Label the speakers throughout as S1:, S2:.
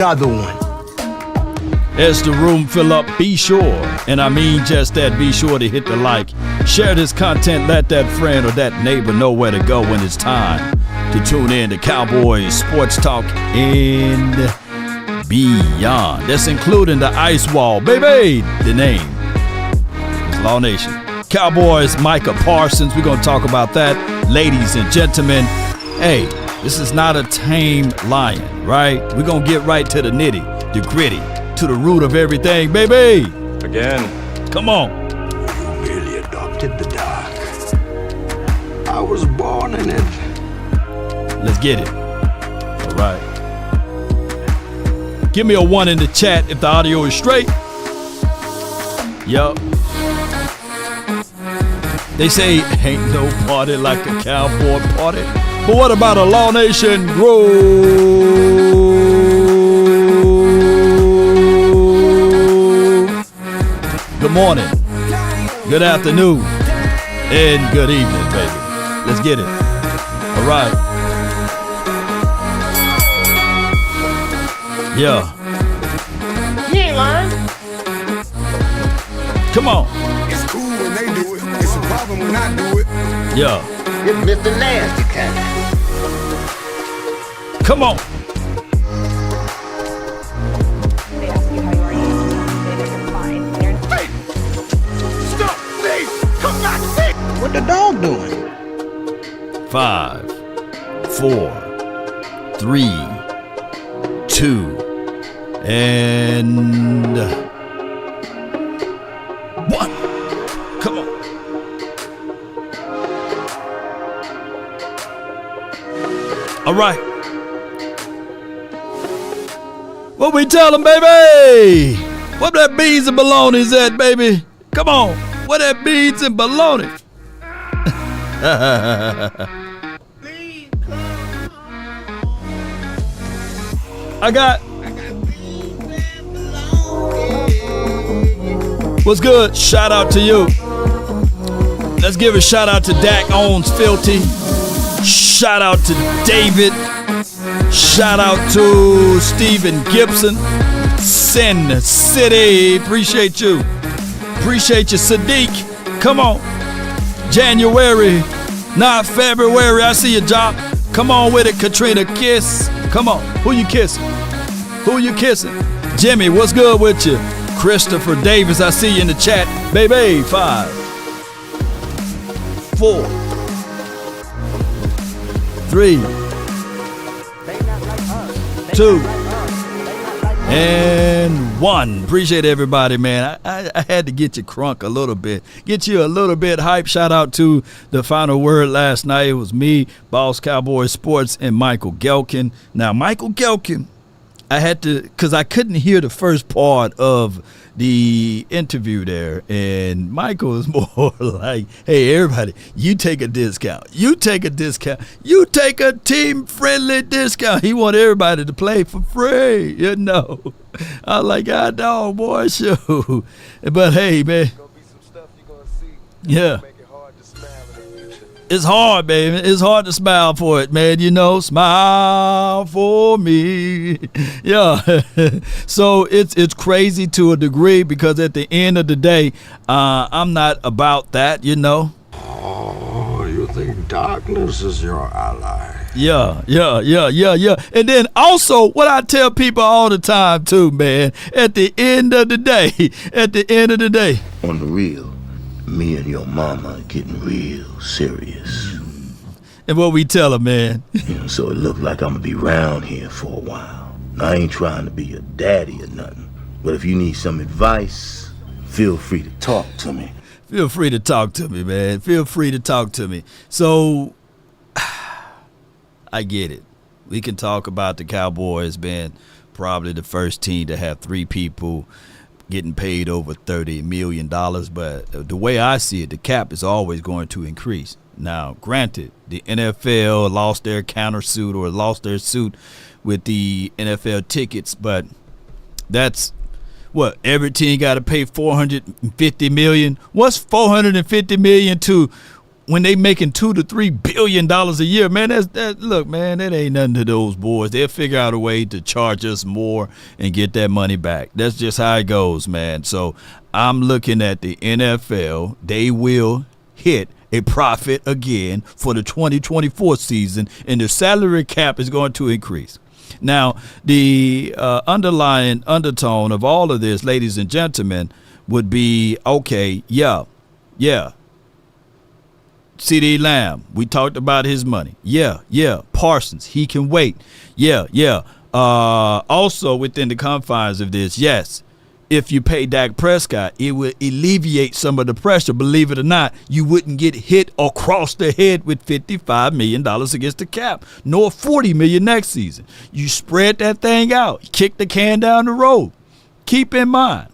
S1: Another one.
S2: As the room fill up, be sure, and I mean just that, be sure to hit the like. Share this content, let that friend or that neighbor know where to go when it's time to tune in to Cowboys Sports Talk and beyond. That's including the ice wall, baby. The name is Law Nation. Cowboys, Micah Parsons, we're going to talk about that. Ladies and gentlemen, hey, this is not a tame lion, right? We're going to get right to the nitty, the gritty, to the root of everything, baby.
S3: Again.
S2: Come on.
S1: You really adopted the dark. I was born in it.
S2: Let's get it. All right. Give me a 1 in the chat if the audio is straight. Yup. They say ain't no party like a cowboy party. But what about a Law Nation Grove? Good morning, good afternoon, and good evening, baby. Let's get it. All right. Yeah.
S4: You ain't lying.
S2: Come on.
S5: It's cool when they do it. It's a problem when I do it.
S2: Yeah.
S4: It's Mr. Nasty kind.
S2: Come on.
S6: They ask you how you are, you say that you're fine.
S5: Hey! Stop! Please! Come back! Please!
S1: What the dog doing?
S2: 5, 4, 3, 2, and 1. Come on. All right. What we tell them, baby? What that beans and baloney's at, baby? Come on. What that beans and baloney? I got. What's good? Shout out to you. Let's give a shout out to Dak Owens Filthy. Shout out to David. Shout out to Stephen Gibson. Sin City. Appreciate you. Appreciate you, Sadiq. Come on. January, not February. I see you, Job. Come on with it, Katrina. Kiss. Come on. Who you kissing? Who you kissing? Jimmy, what's good with you? Christopher Davis, I see you in the chat. Baby, 5, 4, 3, 2, and 1. Appreciate everybody, man. I had to get you crunk a little bit. Get you a little bit hype. Shout out to the final word last night. It was me, Boss Cowboys Sports, and Michael Gelkin. Now, Michael Gelkin, I had to, because I couldn't hear the first part of the interview there, and Michael is more like, hey, everybody, you take a discount. You take a discount. You take a team-friendly discount. He want everybody to play for free, you know. I was like, God, dog, boy, shoot. But, hey, man.
S7: There's gonna be some stuff you're gonna see.
S2: Yeah.
S7: Make it hard to smile in the future.
S2: It's hard, baby. It's hard to smile for it, man. You know, smile for me. Yeah. So it's crazy to a degree because at the end of the day, I'm not about that, you know.
S1: Oh, you think darkness is your ally?
S2: Yeah. And then also what I tell people all the time too, man, at the end of the day,
S8: On the real, me and your mama are getting real serious.
S2: and what we tell them, man.
S8: You know, so it look like I'm gonna be around here for a while. Now, I ain't trying to be your daddy or nothing, but if you need some advice, feel free to talk to me.
S2: Feel free to talk to me, man. Feel free to talk to me. So, I get it. We can talk about the Cowboys being probably the first team to have 3 people getting paid over $30 million. But the way I see it, the cap is always going to increase. Now, granted, the NFL lost their countersuit or lost their suit with the NFL tickets, but that's what every team got to pay $450 million. What's $450 million to when they making $2 to $3 billion a year, man, look, man, that ain't nothing to those boys. They'll figure out a way to charge us more and get that money back. That's just how it goes, man. So I'm looking at the NFL. They will hit a profit again for the 2024 season, and the salary cap is going to increase. Now, the underlying undertone of all of this, ladies and gentlemen, would be, okay, yeah. CD Lamb, we talked about his money. Yeah. Parsons, he can wait. Yeah. Also within the confines of this, yes, if you pay Dak Prescott, it would alleviate some of the pressure. Believe it or not, you wouldn't get hit across the head with $55 million against the cap, nor $40 million next season. You spread that thing out, kick the can down the road. Keep in mind,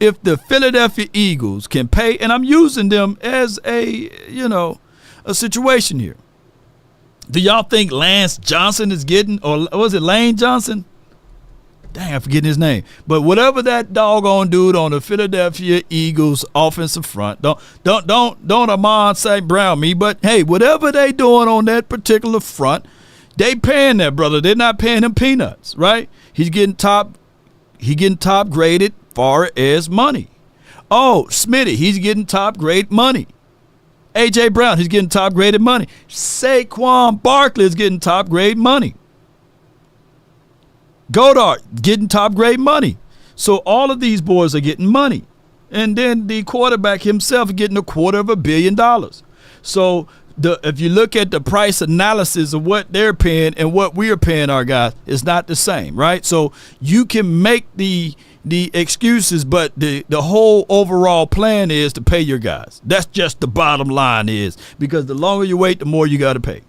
S2: if the Philadelphia Eagles can pay, and I'm using them as a situation here. Do y'all think Lance Johnson is getting, or was it Lane Johnson? Dang, I'm forgetting his name. But whatever that doggone dude on the Philadelphia Eagles offensive front, don't Amon St. Brown me, but hey, whatever they doing on that particular front, they paying that brother. They're not paying him peanuts, right? He getting top graded far as money. Oh, Smitty, he's getting top grade money. A.J. Brown, he's getting top graded money. Saquon Barkley is getting top grade money. Goddard getting top grade money. So all of these boys are getting money. And then the quarterback himself getting $250 million. So if you look at the price analysis of what they're paying and what we're paying our guys, it's not the same, right? So you can make the excuses, but the whole overall plan is to pay your guys. That's just the bottom line is, because the longer you wait, the more you got to pay.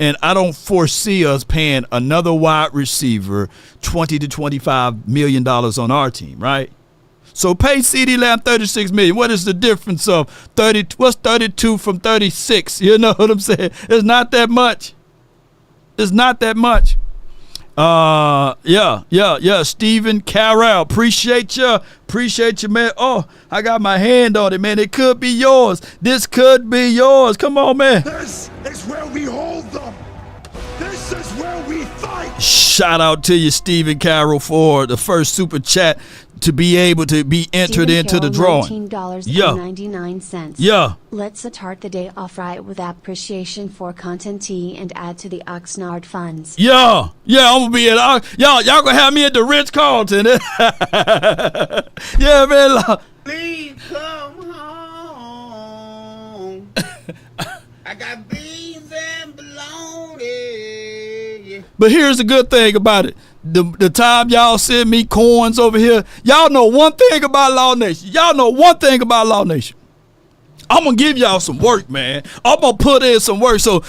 S2: And I don't foresee us paying another wide receiver $20 to $25 million on our team, right? So pay CeeDee Lamb $36 million. What is the difference of 30? What's 32 from 36? You know what I'm saying? It's not that much. It's not that much. Yeah. Stephen Carroll, appreciate you, man. Oh, I got my hand on it, man. It could be yours. This could be yours. Come on, man.
S5: This is where we hold them. This is where we fight.
S2: Shout out to you, Stephen Carroll, for the first super chat to be able to be entered into the drawing.
S3: $19.99.
S2: Yeah.
S3: Let's start the day off right with appreciation for content T and add to the Oxnard funds.
S2: Yeah, I'm gonna be at y'all gonna have me at the Ritz Carlton. Yeah, man.
S4: Please come home. I got beans and bologna.
S2: But here's the good thing about it. The time y'all send me coins over here, y'all know one thing about Law Nation. I'm gonna give y'all some work, man. I'm gonna put in some work. So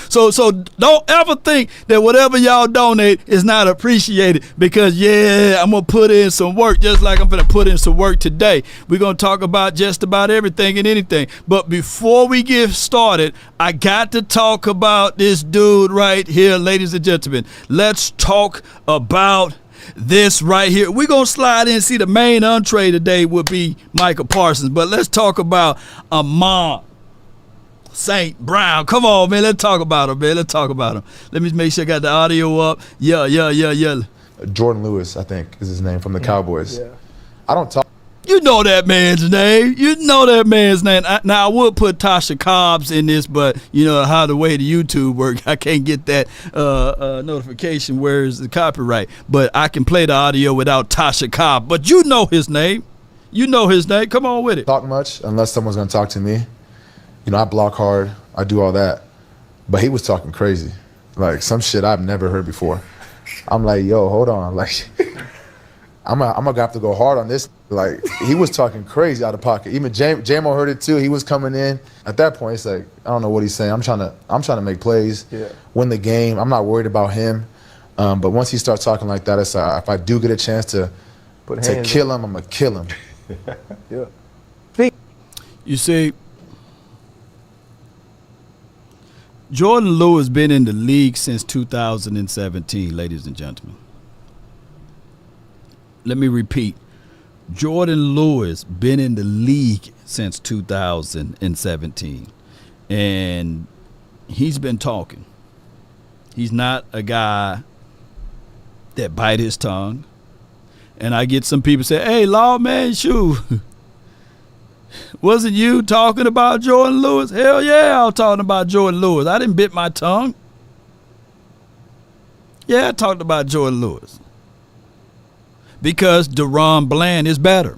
S2: don't ever think that whatever y'all donate is not appreciated, because I'm gonna put in some work, just like I'm gonna put in some work today. We're gonna talk about just about everything and anything. But before we get started, I got to talk about this dude right here, ladies and gentlemen. Let's talk about this right here. We're going to slide in. See, the main entree today would be Micah Parsons, but let's talk about Amon St. Brown. Come on, man. Let's talk about him, man. Let me make sure I got the audio up. Yeah.
S9: Jordan Lewis, I think, is his name, from the Cowboys.
S7: Yeah.
S9: I don't talk.
S2: You know that man's name. Now, I would put Tasha Cobbs in this, but you know how the way the YouTube works, I can't get that notification where is the copyright. But I can play the audio without Tasha Cobbs. But you know his name. Come on with it.
S9: Talk much unless someone's going to talk to me. You know, I block hard. I do all that. But he was talking crazy. Like, some shit I've never heard before. I'm like, yo, hold on. Like, I'm gonna have to go hard on this. Like, he was talking crazy out of pocket. Even J-Mo heard it too. He was coming in. At that point, it's like, I don't know what he's saying. I'm trying to make plays, win the game. I'm not worried about him. But once he starts talking like that, it's if I do get a chance to kill him, I'm gonna kill him.
S7: Yeah.
S2: You see, Jordan Lewis been in the league since 2017, ladies and gentlemen. Let me repeat. Jordan Lewis been in the league since 2017. and he's been talking. He's not a guy that bite his tongue. And I get some people say, hey, Law, man, shoot. Wasn't you talking about Jordan Lewis? Hell yeah, I was talking about Jordan Lewis. I didn't bit my tongue. Yeah, I talked about Jordan Lewis. Because DaRon Bland is better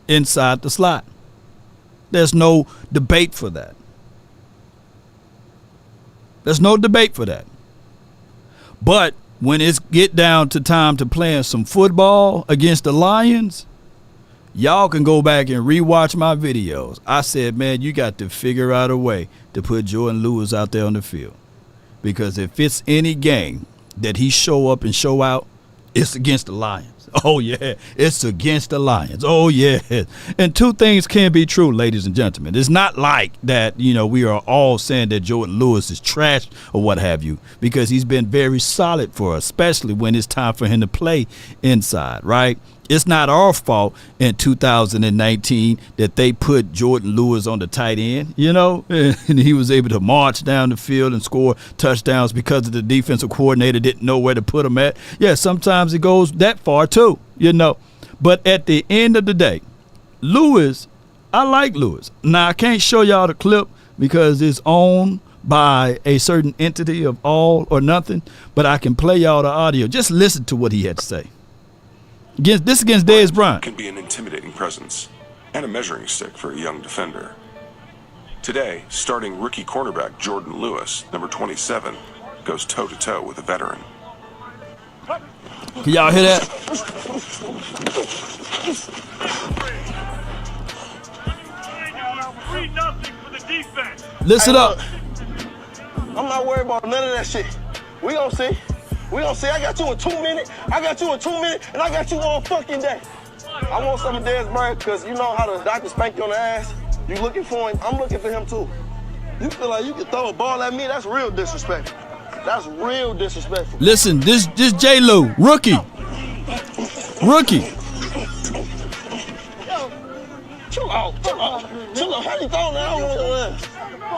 S2: inside the slot. There's no debate for that. There's no debate for that. But when it's get down to time to playing some football against the Lions, y'all can go back and rewatch my videos. I said, man, you got to figure out a way to put Jordan Lewis out there on the field. Because if it's any game that he show up and show out, it's against the Lions. Oh, yeah, it's against the Lions. Oh, yeah. And two things can be true, ladies and gentlemen. It's not like that, we are all saying that Jordan Lewis is trash or what have you, because he's been very solid for us, especially when it's time for him to play inside, right? It's not our fault in 2019 that they put Jordan Lewis on the tight end, and he was able to march down the field and score touchdowns because of the defensive coordinator didn't know where to put him at. Yeah, sometimes it goes that far too, But at the end of the day, Lewis, I like Lewis. Now, I can't show y'all the clip because it's owned by a certain entity of All or Nothing, but I can play y'all the audio. Just listen to what he had to say. Against Dez Bryant.
S10: Can be an intimidating presence and a measuring stick for a young defender. Today, starting rookie cornerback Jordan Lewis, number 27, goes toe-to-toe with a veteran.
S2: Can y'all hear that? Listen up.
S11: I'm not worried about none of that shit. We gonna see. I got you in 2 minutes. And I got you all fucking day. I want some of Dez Bryant because you know how the doctor spanked you on the ass. You looking for him. I'm looking for him too. You feel like you can throw a ball at me? That's real disrespectful.
S2: Listen, this J-Lo, rookie.
S11: Chill out. How you throwing that?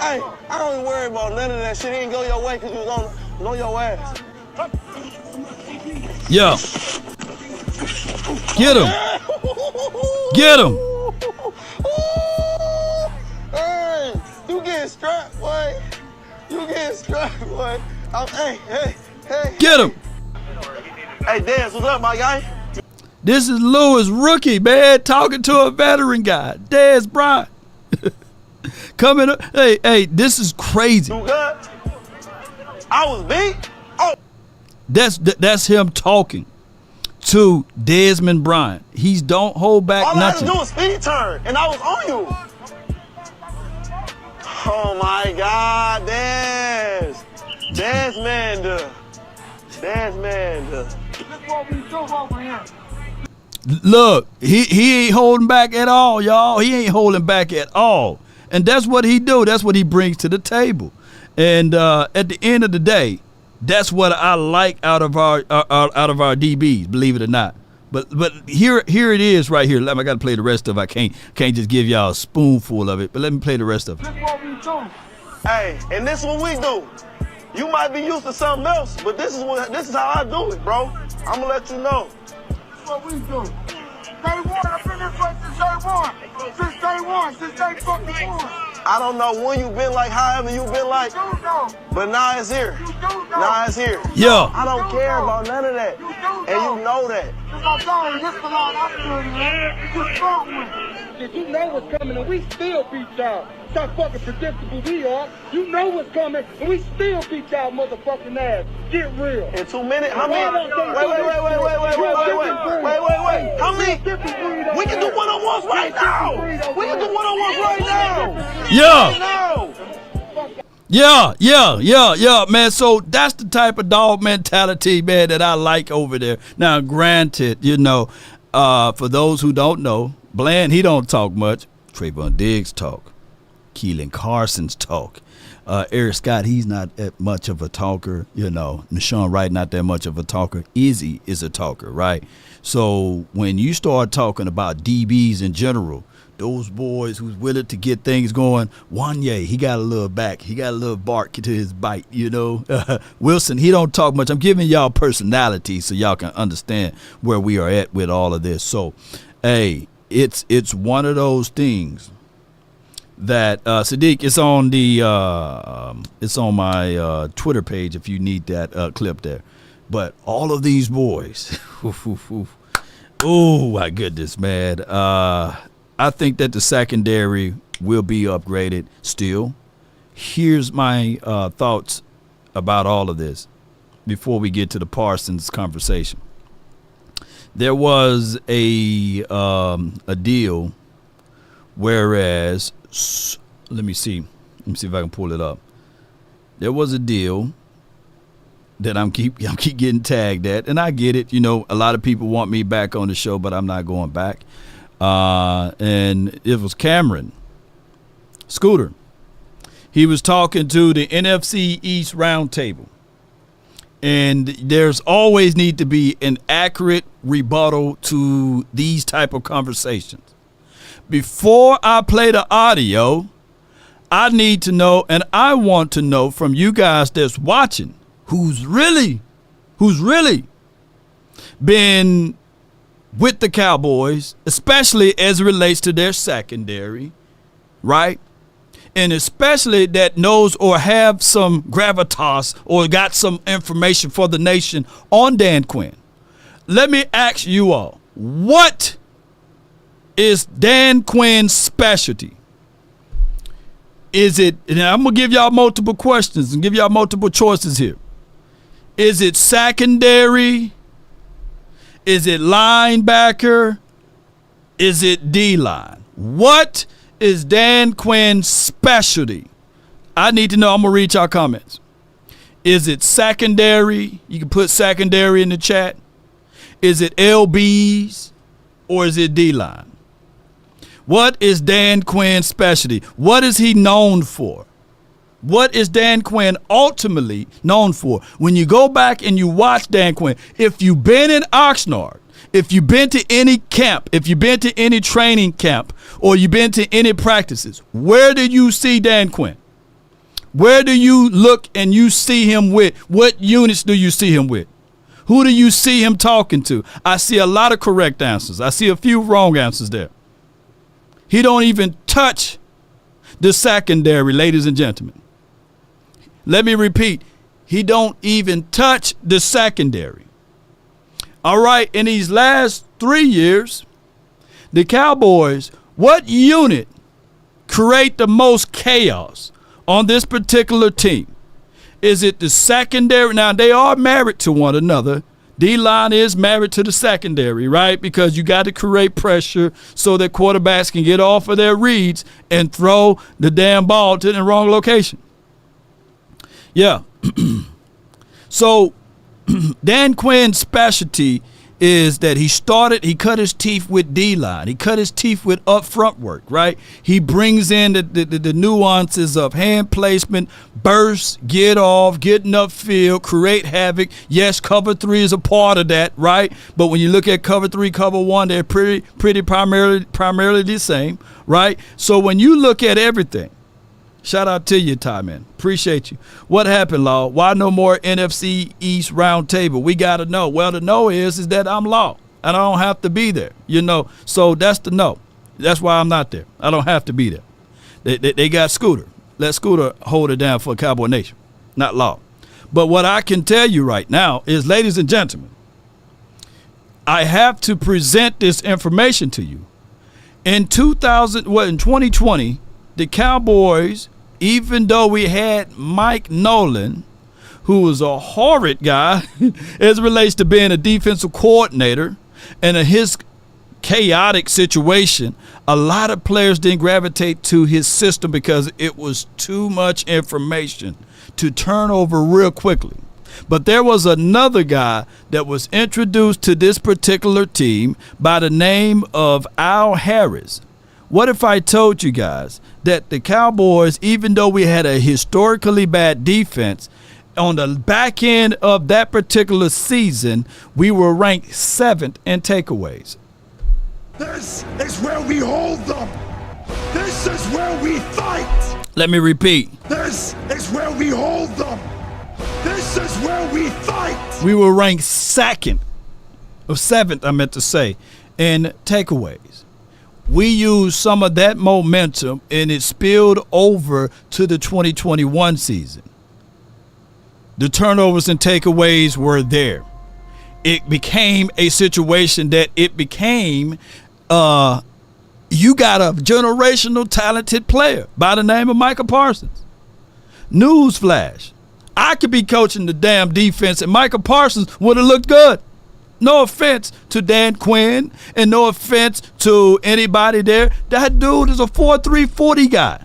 S11: Hey, I don't even worry about none of that shit. It ain't go your way because you was on your ass.
S2: Yo. Get him.
S11: Hey, you getting strapped, boy. Hey.
S2: Get him.
S11: Hey, Dez, what's up, my guy?
S2: This is Lewis, rookie, man, talking to a veteran guy, Dez Bryant. Coming up. Hey, this is crazy.
S11: You good? I was beat? Oh.
S2: That's him talking to Desmond Bryant. He don't hold back
S11: all
S2: nothing.
S11: All I had to do was speed turn, and I was on you. Oh, my God, Dez. Desmond.
S2: Look, he ain't holding back at all, y'all. He ain't holding back at all. And that's what he do. That's what he brings to the table. And at the end of the day, that's what I like out of our DBs, believe it or not. But here it is right here. I got to play the rest of it. I can't just give y'all a spoonful of it. But let me play the rest of it.
S11: This what we do. Hey, and this is what we do. You might be used to something else, but this is how I do it, bro. I'm gonna let you know. This is what we do. Day one, I've been this way since day one. Since day fucking one. I don't know when you've been like, however you've been like, but now it's here.
S2: Yo.
S11: I don't care about none of that, and you know that.
S12: You know what's coming and we still beat y'all. That's how fucking predictable we are. You know what's coming and we still beat y'all motherfucking ass. Get real.
S11: In 2 minutes? How many? Wait. How many? We can do one-on-ones right now.
S2: Yeah, man. So that's the type of dog mentality, man, that I like over there. Now, granted, for those who don't know, Bland, he don't talk much. Trayvon Diggs talk. Keelan Carson's talk. Eric Scott, he's not that much of a talker. Nashawn Wright, not that much of a talker. Izzy is a talker, right? So when you start talking about DBs in general, those boys who's willing to get things going, Wanye, he got a little back. He got a little bark to his bite, Wilson, he don't talk much. I'm giving y'all personality so y'all can understand where we are at with all of this. So, hey, it's one of those things that Sadiq, it's on my Twitter page if you need that clip there. But all of these boys, oh my goodness, man. I think that the secondary will be upgraded still. Here's my thoughts about all of this before we get to the Parsons conversation. There was a deal, whereas let me see if I can pull it up. There was a deal that I'm keep getting tagged at, and I get it. A lot of people want me back on the show, but I'm not going back. And it was Cameron Scooter. He was talking to the NFC East Roundtable. And there's always need to be an accurate rebuttal to these type of conversations. Before I play the audio, I need to know, and I want to know from you guys that's watching, who's really been with the Cowboys, especially as it relates to their secondary, right? And especially that knows or have some gravitas or got some information for the nation on Dan Quinn. Let me ask you all, what is Dan Quinn's specialty? Is it, and I'm going to give y'all multiple questions and give y'all multiple choices here. Is it secondary? Is it linebacker? Is it D-line? What is Dan Quinn's specialty? I need to know. I'm going to read y'all comments. Is it secondary? You can put secondary in the chat. Is it LBs or is it D-line? What is Dan Quinn's specialty? What is he known for? What is Dan Quinn ultimately known for? When you go back and you watch Dan Quinn, if you've been in Oxnard, if you've been to any camp, if you've been to any training camp, or you've been to any practices, where do you see Dan Quinn? Where do you look and you see him with? What units do you see him with? Who do you see him talking to? I see a lot of correct answers. I see a few wrong answers there. He don't even touch the secondary, ladies and gentlemen. Let me repeat. He don't even touch the secondary. All right, in these last 3 years, the Cowboys, what unit create the most chaos on this particular team? Is it the secondary? Now, they are married to one another. D-line is married to the secondary, right? Because you got to create pressure so that quarterbacks can get off of their reads and throw the damn ball to the wrong location. Yeah. So Dan Quinn's specialty is that he cut his teeth with D-line. He cut his teeth with up-front work, right? He brings in the nuances of hand placement, burst, get off, getting upfield, create havoc. Yes, cover 3 is a part of that, right? But when you look at cover 3, cover 1, they're pretty primarily the same, right? So when you look at everything, shout out to you, Ty, man. Appreciate you. What happened, Law? Why no more NFC East roundtable? We got to know. Well, the know is that I'm Law, and I don't have to be there, So that's the no. That's why I'm not there. I don't have to be there. They got Scooter. Let Scooter hold it down for Cowboy Nation, not Law. But what I can tell you right now is, ladies and gentlemen, I have to present this information to you. In 2020, the Cowboys, even though we had Mike Nolan, who was a horrid guy as it relates to being a defensive coordinator, and in his chaotic situation, a lot of players didn't gravitate to his system because it was too much information to turn over real quickly. But there was another guy that was introduced to this particular team by the name of Al Harris. What if I told you guys that the Cowboys, even though we had a historically bad defense, on the back end of that particular season, we were ranked 7th in takeaways.
S5: This is where we hold them. This is where we fight.
S2: Let me repeat.
S5: This is where we hold them. This is where we fight.
S2: We were ranked 2nd, or 7th, I meant to say, in takeaways. We used some of that momentum, and it spilled over to the 2021 season. The turnovers and takeaways were there. It became a situation that it became, you got a generational talented player by the name of Micah Parsons. Newsflash. I could be coaching the damn defense and Micah Parsons would have looked good. No offense to Dan Quinn and no offense to anybody there. That dude is a 4.3 40 guy.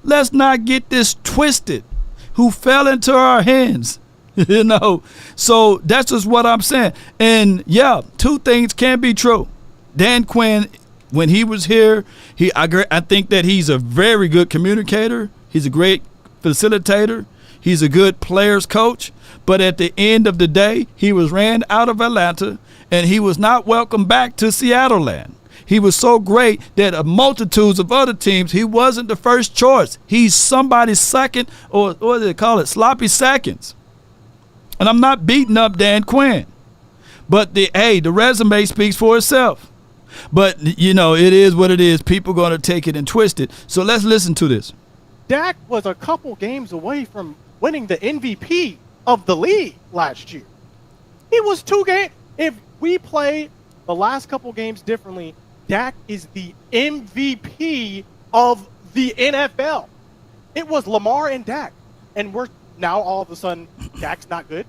S2: Let's not get this twisted. Who fell into our hands, you know. So that's just what I'm saying. And yeah, two things can be true. Dan Quinn, when he was here, I think that he's a very good communicator. He's a great facilitator. He's a good players coach. But at the end of the day, he was ran out of Atlanta, and he was not welcomed back to Seattle land. He was so great that a multitudes of other teams, he wasn't the first choice. He's somebody's second, or what do they call it, sloppy seconds. And I'm not beating up Dan Quinn. But the resume speaks for itself. But, you know, it is what it is. People are going to take it and twist it. So let's listen to this.
S13: Dak was a couple games away from winning the MVP of the league last year. He was 2 games. If we play the last couple games differently, Dak is the MVP of the NFL. It was Lamar and Dak. And we're now all of a sudden, Dak's not good.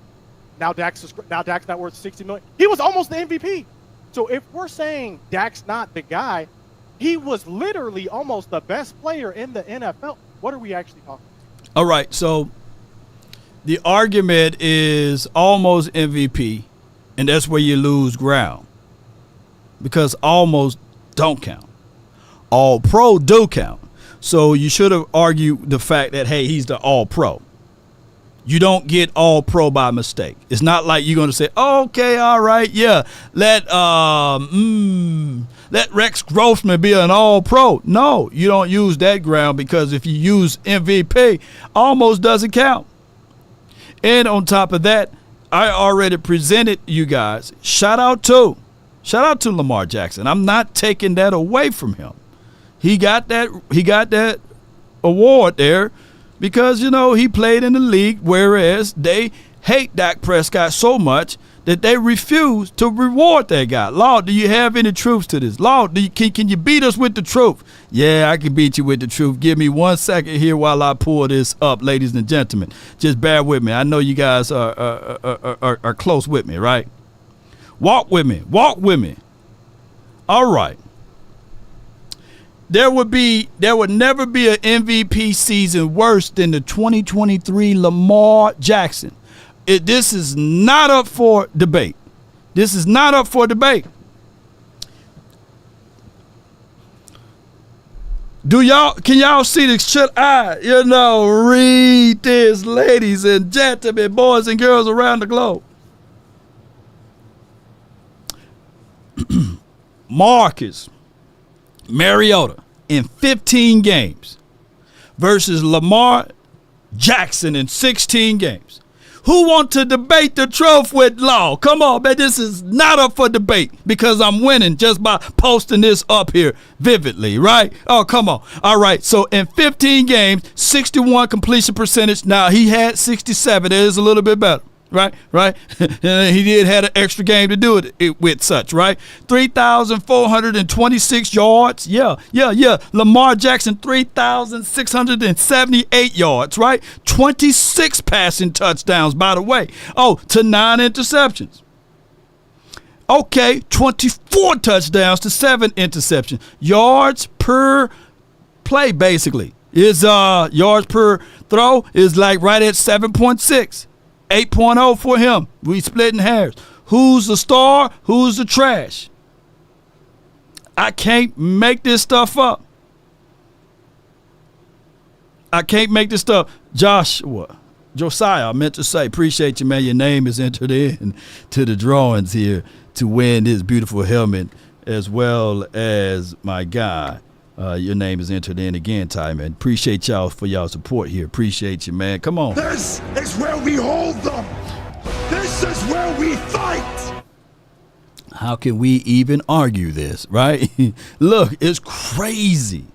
S13: Now Dak's not worth $60 million. He was almost the MVP. So if we're saying Dak's not the guy, he was literally almost the best player in the NFL. What are we actually talking about?
S2: All right, so the argument is almost MVP, and that's where you lose ground. Because almost don't count. All pro do count. So you should have argued the fact that, hey, he's the all pro. You don't get all pro by mistake. It's not like you're going to say, okay, all right, yeah, let Rex Grossman be an all pro. No, you don't use that ground, because if you use MVP, almost doesn't count. And on top of that, I already presented you guys. Shout out to Lamar Jackson. I'm not taking that away from him. He got that award there because, you know, he played in the league, whereas they hate Dak Prescott so much that they refuse to reward that guy. Law, do you have any truth to this? Law, can you beat us with the truth? Yeah, I can beat you with the truth. Give me 1 second here while I pull this up, ladies and gentlemen. Just bear with me. I know you guys are close with me, right? Walk with me. All right. There would never be an MVP season worse than the 2023 Lamar Jackson. This is not up for debate. Can y'all see this? Should I, read this, ladies and gentlemen, boys and girls around the globe? Marcus Mariota in 15 games versus Lamar Jackson in 16 games. Who want to debate the truth with Law? Come on, man. This is not up for debate because I'm winning just by posting this up here vividly, right? Oh, come on. All right. So in 15 games, 61 completion percentage. Now, he had 67. It is a little bit better. Right. He did have an extra game to do it with such, right? 3,426 yards. Yeah. Lamar Jackson, 3,678 yards, right? 26 passing touchdowns, by the way. Oh, to 9 interceptions. Okay, 24 touchdowns to 7 interceptions. Yards per play, basically. Is yards per throw is like right at 7.6. 8.0 for him. We splitting hairs. Who's the star? Who's the trash? I can't make this stuff up. I can't make this stuff. Josiah, I meant to say, appreciate you, man. Your name is entered in to the drawings here to win this beautiful helmet, as well as my guy. Your name is entered in again, Ty, man. Appreciate y'all for y'all support here. Appreciate you, man. Come on.
S5: This is where we hold them. This is where we fight.
S2: How can we even argue this, right? Look, it's crazy.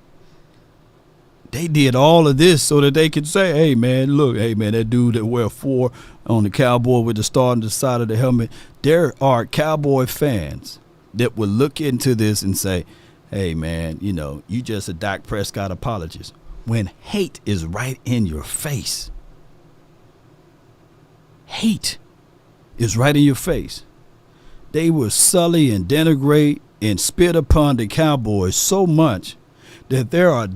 S2: They did all of this so that they could say, hey, man, look, hey, man, that dude that wear 4 on the Cowboy with the star on the side of the helmet. There are Cowboy fans that would look into this and say, hey, man, you know, you just a Dak Prescott apologist, when hate is right in your face. Hate is right in your face. They will sully and denigrate and spit upon the Cowboys so much that there are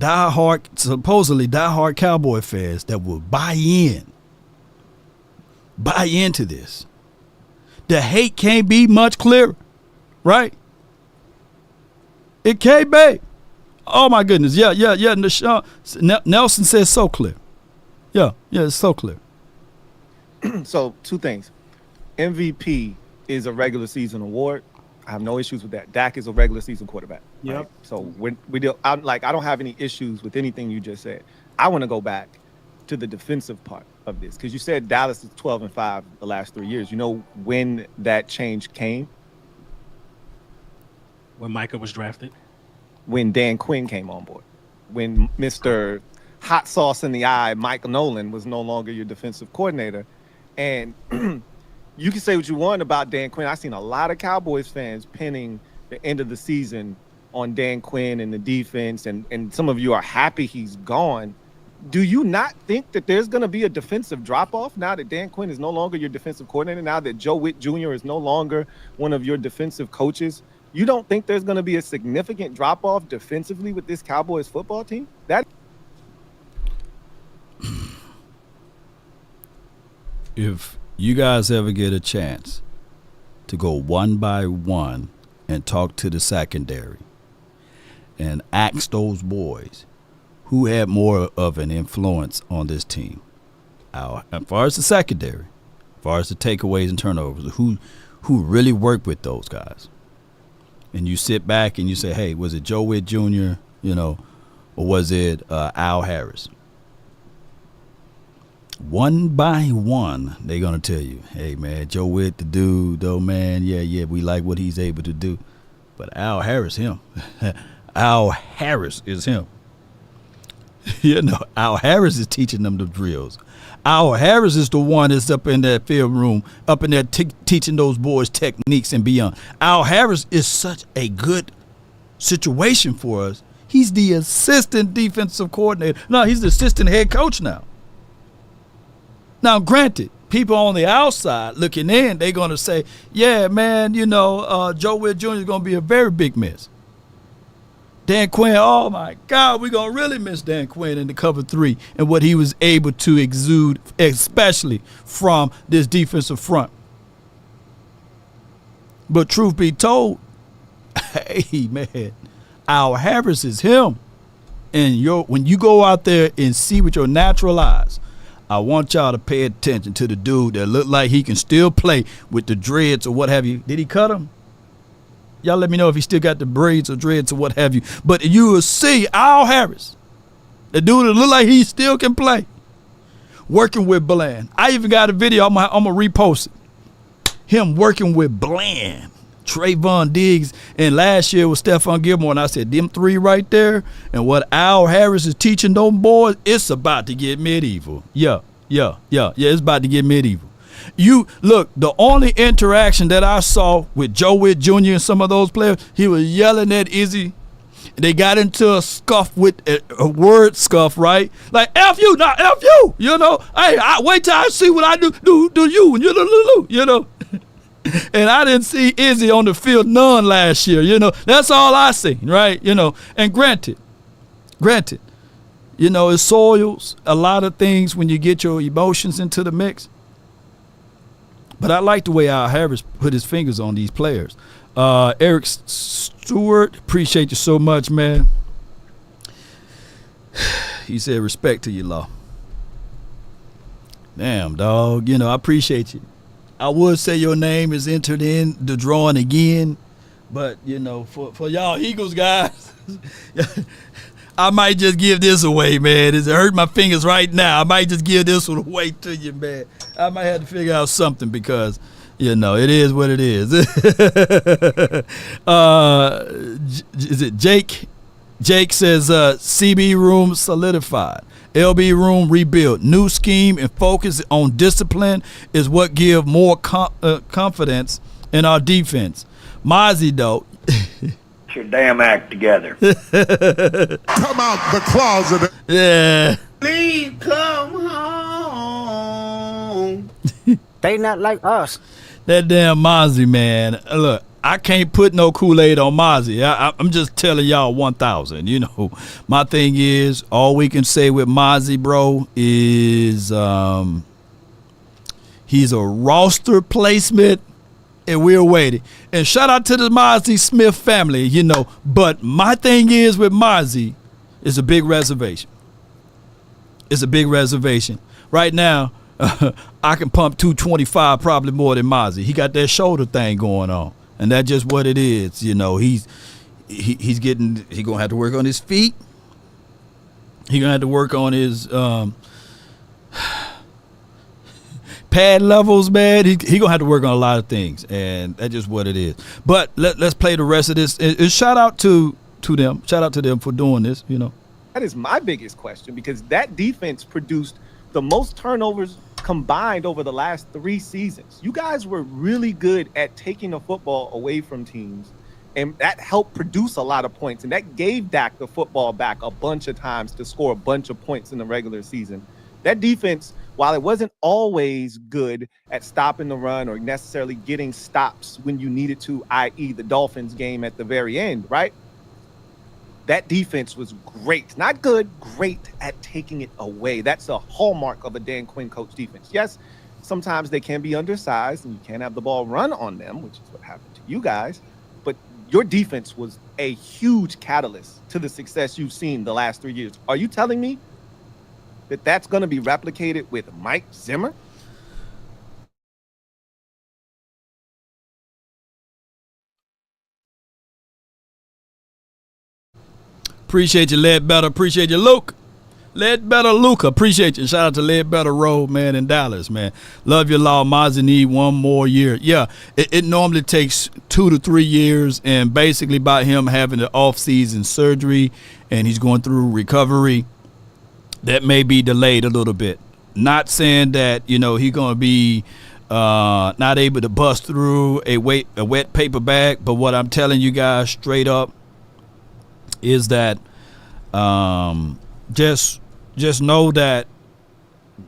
S2: supposedly diehard Cowboy fans that will buy into this. The hate can't be much clearer, right? It can't be. Oh my goodness, yeah. Nelson says so clear. Yeah, it's so clear.
S11: So 2 things. MVP is a regular season award. I have no issues with that. Dak is a regular season quarterback.
S13: Yep.
S11: Right? So I don't have any issues with anything you just said. I want to go back to the defensive part of this, because you said Dallas is 12-5 the last 3 years. You know when that change came?
S14: When Micah was drafted.
S11: When Dan Quinn came on board. When Mr. Hot Sauce in the Eye, Mike Nolan, was no longer your defensive coordinator. And you can say what you want about Dan Quinn. I've seen a lot of Cowboys fans pinning the end of the season on Dan Quinn and the defense, and some of you are happy he's gone. Do you not think that there's going to be a defensive drop-off now that Dan Quinn is no longer your defensive coordinator, now that Joe Witt Jr. is no longer one of your defensive coaches? You don't think there's going to be a significant drop-off defensively with this Cowboys football team?
S2: If you guys ever get a chance to go one by one and talk to the secondary and ask those boys who had more of an influence on this team, as far as the secondary, as far as the takeaways and turnovers, who really worked with those guys, and you sit back and you say, hey, was it Joe Witt Jr., or was it Al Harris? One by one, they're going to tell you, hey, man, Joe Witt, the dude, though, man, yeah, we like what he's able to do. But Al Harris, him. Al Harris is him. Al Harris is teaching them the drills. Al Harris is the one that's up in that film room, up in there teaching those boys techniques and beyond. Al Harris is such a good situation for us. He's the assistant defensive coordinator. No, he's the assistant head coach now. Now, granted, people on the outside looking in, they're going to say, yeah, man, Joe Witt Jr. is going to be a very big miss. Dan Quinn, oh, my God, we're going to really miss Dan Quinn in the cover 3 and what he was able to exude, especially from this defensive front. But truth be told, hey, man, Al Harris is him. And when you go out there and see with your natural eyes, I want y'all to pay attention to the dude that looked like he can still play with the dreads or what have you. Did he cut them? Y'all let me know if he still got the braids or dreads or what have you. But you will see Al Harris, the dude that look like he still can play, working with Bland. I even got a video. I'm going to repost it. Him working with Bland, Trayvon Diggs, and last year with Stephon Gilmore. And I said, them 3 right there, and what Al Harris is teaching them boys, it's about to get medieval. Yeah, it's about to get medieval. You look, the only interaction that I saw with Joe Witt Jr. and some of those players, he was yelling at Izzy. They got into a scuff with a word scuff, right? Like F you, not F you, Hey, I wait till I see what I do you, and And I didn't see Izzy on the field none last year, That's all I see, right? And granted, it soils a lot of things when you get your emotions into the mix. But I like the way Al Harris put his fingers on these players. Eric Stewart, appreciate you so much, man. He said, respect to you, Law. Damn, dog. You know, I appreciate you. I would say your name is entered in the drawing again, but, you know, for y'all Eagles guys, I might just give this away, man. It hurt my fingers right now. I might just give this one away to you, man. I might have to figure out something because, you know, it is what it is. Is it Jake? Jake says, CB room solidified. LB room rebuilt. New scheme and focus on discipline is what give more confidence in our defense. Mozzie, though.
S14: Get your damn act together.
S5: Come out the closet.
S2: Yeah.
S4: Please come home.
S14: They not like us.
S2: That damn Mozzie, man. Look, I can't put no Kool-Aid on Mozzie. I'm just telling y'all 1,000. You know, my thing is, all we can say with Mozzie, bro, is he's a roster placement, and we're waiting. And shout out to the Mozzie Smith family, you know. But my thing is with Mozzie, it's a big reservation. It's a big reservation. Right now, I can pump 225 probably more than Mozzie. He got that shoulder thing going on. And that's just what it is, you know. He's gonna have to work on his feet. He's gonna have to work on his pad levels, man. He gonna have to work on a lot of things, and that's just what it is. But let's play the rest of this. And shout out to them. Shout out to them for doing this. You know,
S15: that is my biggest question because that defense produced the most turnovers combined over the last 3 seasons. You guys were really good at taking the football away from teams, and that helped produce a lot of points, and that gave Dak the football back a bunch of times to score a bunch of points in the regular season. That defense, while it wasn't always good at stopping the run or necessarily getting stops when you needed to, i.e. the Dolphins game at the very end, right? That defense was great. Not good, great at taking it away. That's a hallmark of a Dan Quinn coach defense. Yes, sometimes they can be undersized and you can't have the ball run on them, which is what happened to you guys. But your defense was a huge catalyst to the success you've seen the last 3 years. Are you telling me that that's going to be replicated with Mike Zimmer?
S2: appreciate you, Ledbetter. Appreciate you, Luke. Ledbetter Luca, appreciate you. Shout out to Ledbetter Road, man, in Dallas, man. Love your Law. Mozzie need one more year. Yeah, it normally takes 2 to 3 years, and basically by him having the off-season surgery and he's going through recovery, that may be delayed a little bit. Not saying that, you know, he's going to be not able to bust through a wet paper bag, but what I'm telling you guys straight up is that just know that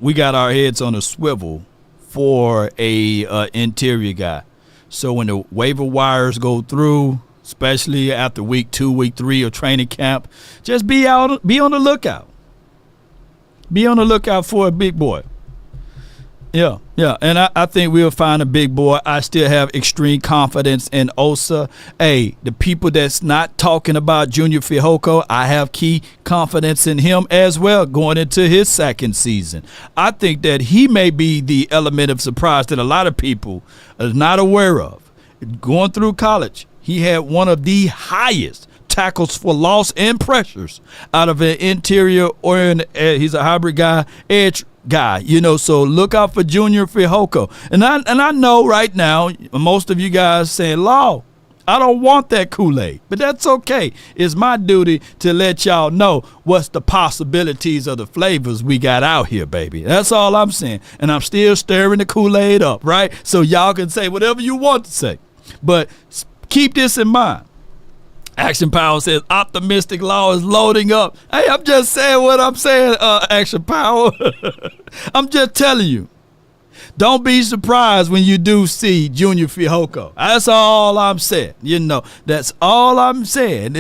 S2: we got our heads on a swivel for a interior guy. So when the waiver wires go through, especially after week 2, week 3 of training camp, just be on the lookout. Be on the lookout for a big boy. Yeah. And I think we'll find a big boy. I still have extreme confidence in Osa. Hey, the people that's not talking about Junior Fihoko, I have key confidence in him as well going into his second season. I think that he may be the element of surprise that a lot of people are not aware of. Going through college, he had one of the highest tackles for loss and pressures out of an interior or he's a hybrid guy, edge guy, you know, so look out for Junior Fihoko. And I know right now most of you guys saying, Law, I don't want that Kool-Aid, but that's okay. It's my duty to let y'all know what's the possibilities of the flavors we got out here, baby. That's all I'm saying. And I'm still stirring the Kool-Aid up, right? So y'all can say whatever you want to say. But keep this in mind. Action Power says optimistic Law is loading up. Hey, I'm just saying what I'm saying, Action Power. I'm just telling you. Don't be surprised when you do see Junior Fihoko. That's all I'm saying. You know, that's all I'm saying.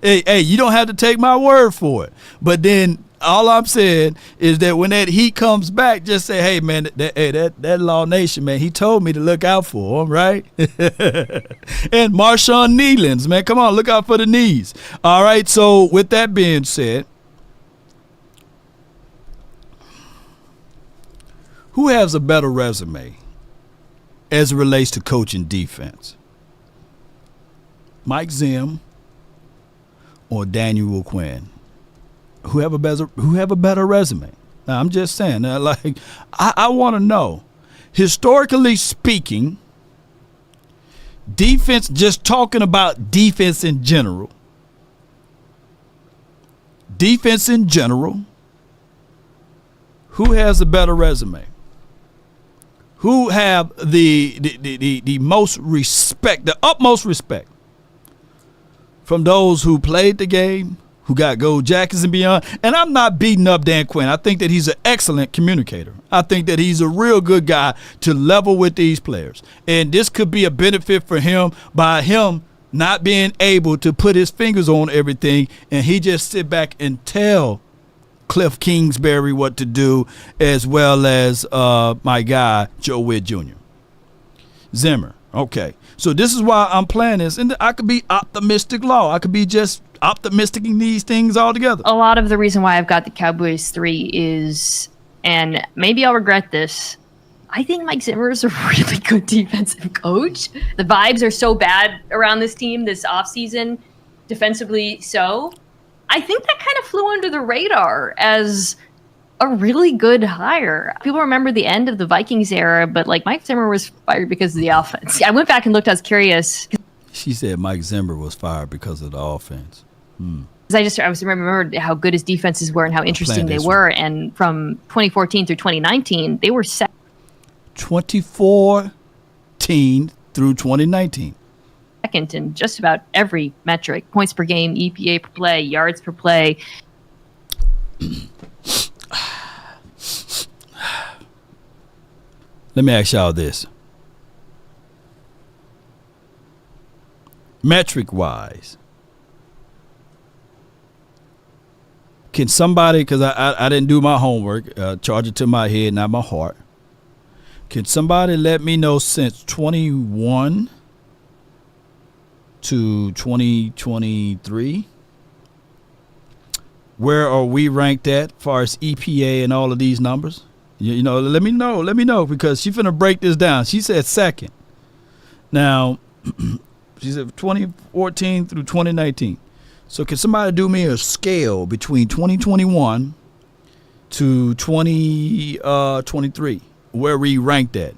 S2: Hey, you don't have to take my word for it. But then all I'm saying is that when that heat comes back, just say, hey, man, that Law Nation, man, he told me to look out for him, right? And Marshawn Nealons, man, come on, look out for the knees. All right, so with that being said, Who has a better resume as it relates to coaching defense? Mike Zim or Daniel Quinn? Who have a better resume? Now, I'm just saying, I want to know. Historically speaking, defense, just talking about defense in general. Defense in general, who has a better resume? Who have the most respect, the utmost respect from those who played the game, who got gold jackets and beyond? And I'm not beating up Dan Quinn. I think that he's an excellent communicator. I think that he's a real good guy to level with these players. And this could be a benefit for him by him not being able to put his fingers on everything, and he just sit back and tell Cliff Kingsbury what to do, as well as my guy, Joe Witt Jr. Zimmer. Okay. So this is why I'm playing this. And I could be optimistic low. I could be just optimistic in these things altogether.
S16: A lot of the reason why I've got the Cowboys 3 is, and maybe I'll regret this, I think Mike Zimmer is a really good defensive coach. The vibes are so bad around this team this offseason, defensively so. I think that kind of flew under the radar as a really good hire. People remember the end of the Vikings era, but like Mike Zimmer was fired because of the offense. I went back and looked. I was curious.
S2: She said Mike Zimmer was fired because of the offense.
S16: I was remembered how good his defenses were and how interesting they were. And from 2014 through 2019, they were
S2: 2014 through 2019.
S16: Second in just about every metric: points per game, EPA per play, yards per play.
S2: Let me ask y'all this. Metric-wise, can somebody, because I didn't do my homework, charge it to my head, not my heart. Can somebody let me know since 21 to 2023, where are we ranked at as far as EPA and all of these numbers? You know, let me know, because she's finna break this down. She said second. Now, she said 2014 through 2019. So can somebody do me a scale between 2021 to 2023, where we ranked at?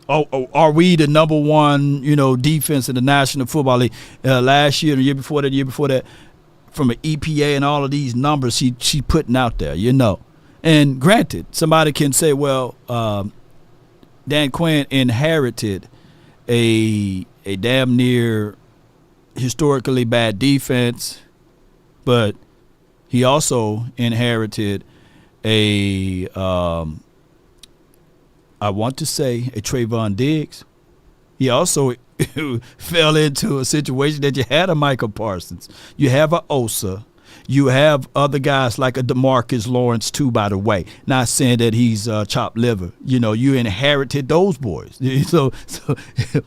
S2: Are we the number one, defense in the National Football League? Last year, the year before that, from an EPA and all of these numbers she putting out there, And granted, somebody can say, well, Dan Quinn inherited a damn near historically bad defense, but he also inherited a Trayvon Diggs. He also fell into a situation that you had a Micah Parsons. You have a Osa. You have other guys like a DeMarcus Lawrence too, by the way. Not saying that he's chopped liver. You inherited those boys. So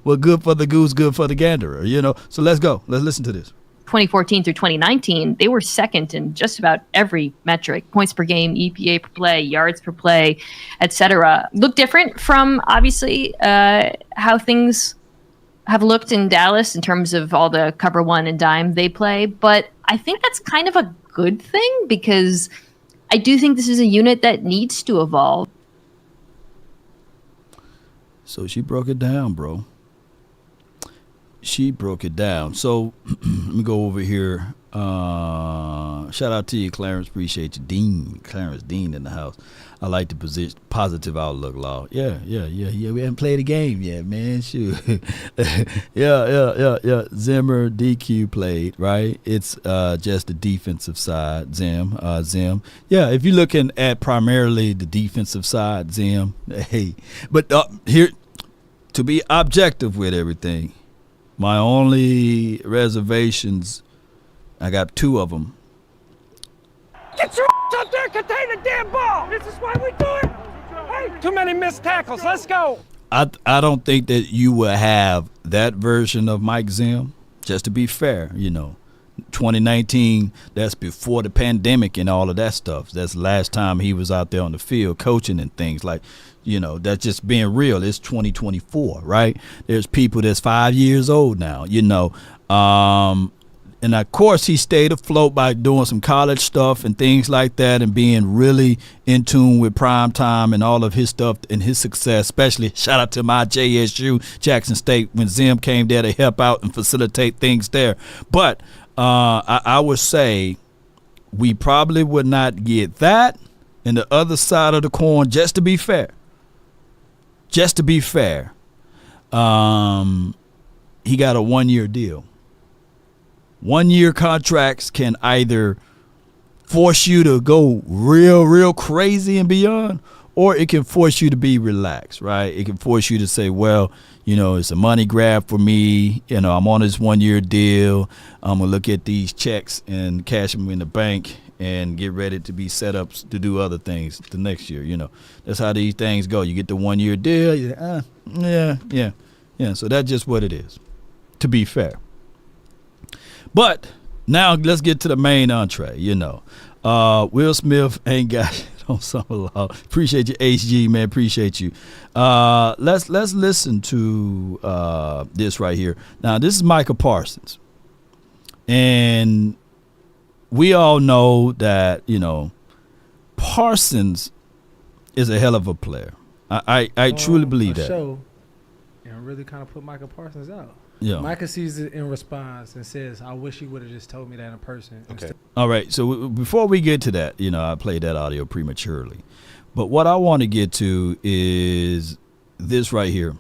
S2: well, good for the goose, good for the ganderer, So let's go. Let's listen to this.
S16: 2014 through 2019, they were second in just about every metric: points per game, EPA per play, yards per play, etc. Look different from, obviously, how things have looked in Dallas in terms of all the cover one and dime they play. But I think that's kind of a good thing, because I do think this is a unit that needs to evolve.
S2: So she broke it down, bro. She broke it down. So let me go over here. Shout out to you, Clarence. Appreciate you. Clarence Dean in the house. I like the positive outlook, Law. Yeah. We haven't played a game yet, man. Shoot. Yeah. Zimmer, DQ played, right? It's just the defensive side, Zim. Yeah, if you're looking at primarily the defensive side, Zim. Hey, but here, to be objective with everything, my only reservations, I got two of them.
S12: Get your up there, contain the damn ball. This is why we do it. Hey, too many missed tackles. Let's go.
S2: I don't think that you will have that version of Mike Zim. Just to be fair, 2019, that's before the pandemic and all of that stuff. That's the last time he was out there on the field coaching and things like, that's just being real. It's 2024, right? There's people that's 5 years old now, and of course he stayed afloat by doing some college stuff and things like that and being really in tune with prime time and all of his stuff and his success, especially shout out to my JSU, Jackson State, when Zim came there to help out and facilitate things there. But I would say we probably would not get that and the other side of the coin, just to be fair. Just to be fair, he got a 1-year deal. 1-year contracts can either force you to go real crazy and beyond, or it can force you to be relaxed, right? It can force you to say, well, it's a money grab for me. I'm on this 1-year deal. I'm going to look at these checks and cash them in the bank and get ready to be set up to do other things the next year. That's how these things go. You get the 1-year deal. Yeah. So that's just what it is, to be fair. But now let's get to the main entree. Will Smith ain't got it on Summer Law. Appreciate you, HG, man. Appreciate you. Let's listen to this right here. Now, this is Micah Parsons. And we all know that, Parsons is a hell of a player. I truly believe that.
S17: And really kind of put Micah Parsons out.
S2: Yeah.
S17: Micah sees it in response and says, I wish he would have just told me that in person.
S2: Okay. All right. So before we get to that, I played that audio prematurely. But what I want to get to is this right here.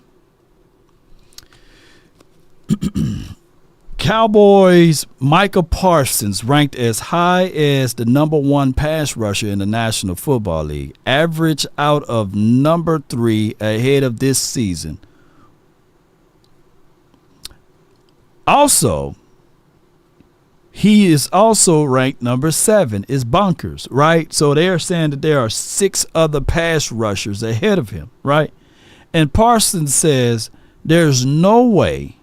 S2: Cowboys Micah Parsons ranked as high as the #1 pass rusher in the National Football League, average out of number 3 ahead of this season. Also, he is also ranked number 7. Is bonkers, right? So they're saying that there are 6 other pass rushers ahead of him, right? And Parsons says there's no way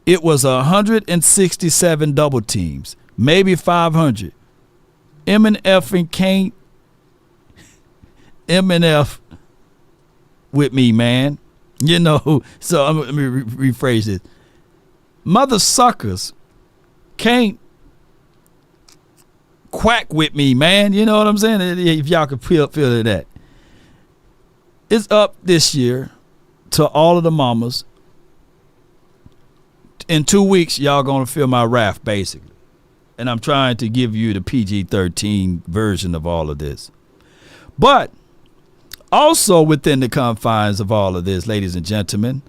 S2: it was 167 double teams, maybe 500. M&F and can't M&F with me, man. So let me rephrase it. Mother suckers can't quack with me, man. You know what I'm saying? If y'all could feel that. It's up this year to all of the mamas. In 2 weeks, y'all going to feel my wrath, basically. And I'm trying to give you the PG-13 version of all of this. But also within the confines of all of this, ladies and gentlemen,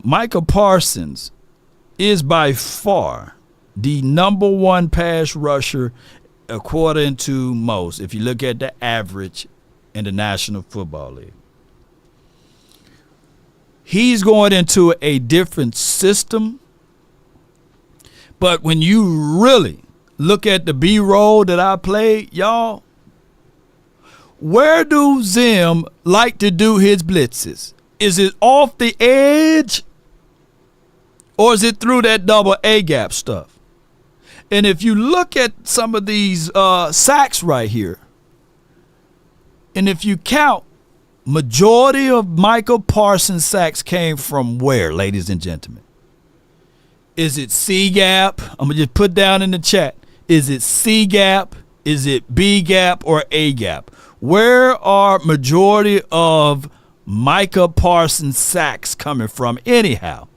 S2: Micah Parsons is by far the #1 pass rusher according to most, if you look at the average in the National Football League. He's going into a different system, but when you really look at the B-roll that I played, y'all, where do Zim like to do his blitzes? Is it off the edge? Or is it through that double A-gap stuff? And if you look at some of these sacks right here, and if you count, majority of Micah Parsons sacks came from where, ladies and gentlemen? Is it C-gap? I'm going to just put down in the chat. Is it C-gap? Is it B-gap or A-gap? Where are majority of Micah Parsons sacks coming from anyhow?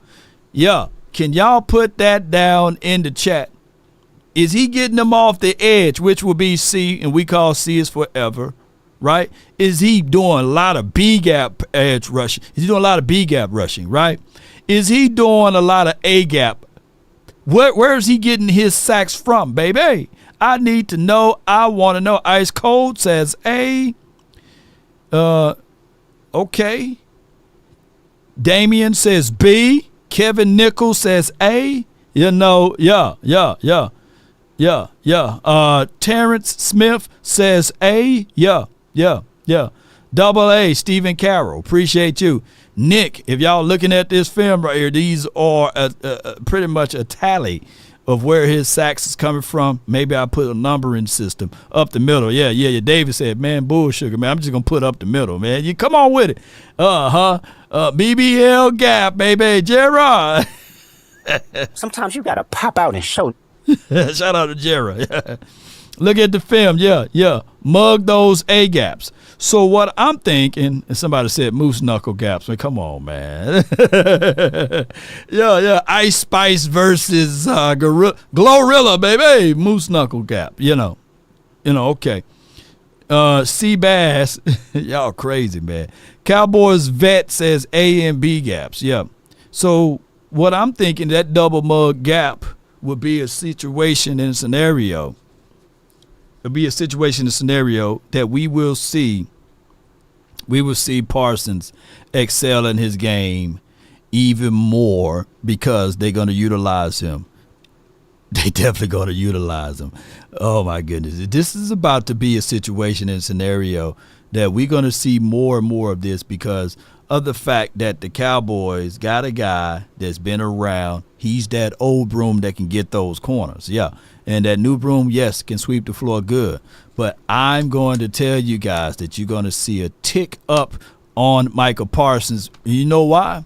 S2: Yeah. Can y'all put that down in the chat? Is he getting them off the edge, which will be C, and we call C is forever, right? Is he doing a lot of B-gap edge rushing? Is he doing a lot of B-gap rushing, right? Is he doing a lot of A-gap? Where is he getting his sacks from, baby? I need to know. I want to know. Ice Cold says A. Okay. Damian says B. Kevin Nichols says A. Yeah. Terrence Smith says A. Yeah. Double A, Stephen Carroll. Appreciate you. Nick, if y'all looking at this film right here, these are pretty much a tally of where his sacks is coming from, maybe I'll put a numbering system up the middle. Yeah. David said, man, bull sugar, man. I'm just going to put up the middle, man. You come on with it. BBL gap, baby. Gerard.
S14: Sometimes you got to pop out and show.
S2: Shout out to Gerard. Look at the film. Yeah. Mug those A gaps. So what I'm thinking, and somebody said moose knuckle gaps. Man, come on, man. Yeah. Ice Spice versus Glorilla, baby. Moose knuckle gap. Okay. C Bass, y'all crazy, man. Cowboys vet says A and B gaps. Yeah. So what I'm thinking, that double mug gap would be a situation and scenario. It'll be a situation and scenario that we will see Parsons excel in his game even more because they're going to utilize him. They definitely going to utilize him. Oh, my goodness. This is about to be a situation and scenario that we're going to see more and more of this because of the fact that the Cowboys got a guy that's been around. He's that old broom that can get those corners. Yeah. And that new broom, yes, can sweep the floor good. But I'm going to tell you guys that you're going to see a tick up on Micah Parsons. You know why?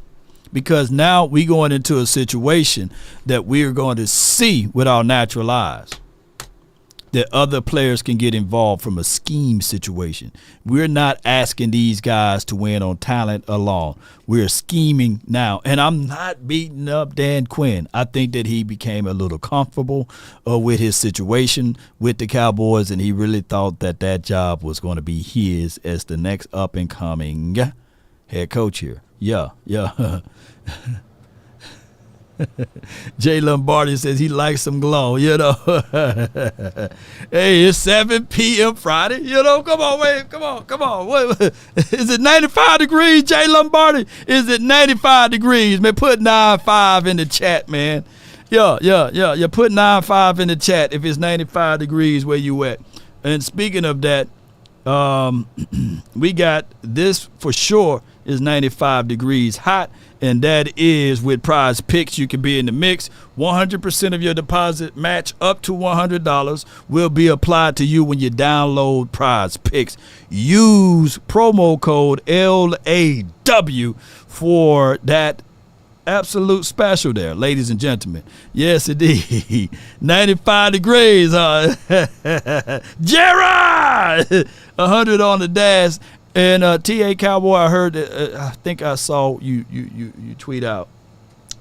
S2: Because now we're going into a situation that we're going to see with our natural eyes, that other players can get involved from a scheme situation. We're not asking these guys to win on talent alone. We're scheming now. And I'm not beating up Dan Quinn. I think that he became a little comfortable with his situation with the Cowboys, and he really thought that job was going to be his as the next up-and-coming head coach here. Yeah. Jay Lombardi says he likes some glow, Hey, it's 7 p.m. Friday, come on, wait, come on. What, is it 95 degrees, Jay Lombardi? Is it 95 degrees? Man, put 95 in the chat, man. Yeah. Put 95 in the chat if it's 95 degrees where you at. And speaking of that, we got this for sure is 95 degrees hot. And that is with Prize Picks. You can be in the mix. 100% of your deposit match up to $100 will be applied to you when you download Prize Picks. Use promo code LAW for that absolute special there, ladies and gentlemen. Yes, indeed. 95 degrees. Gerard! 100 on the dash. And T.A. Cowboy, I heard that, I think I saw you tweet out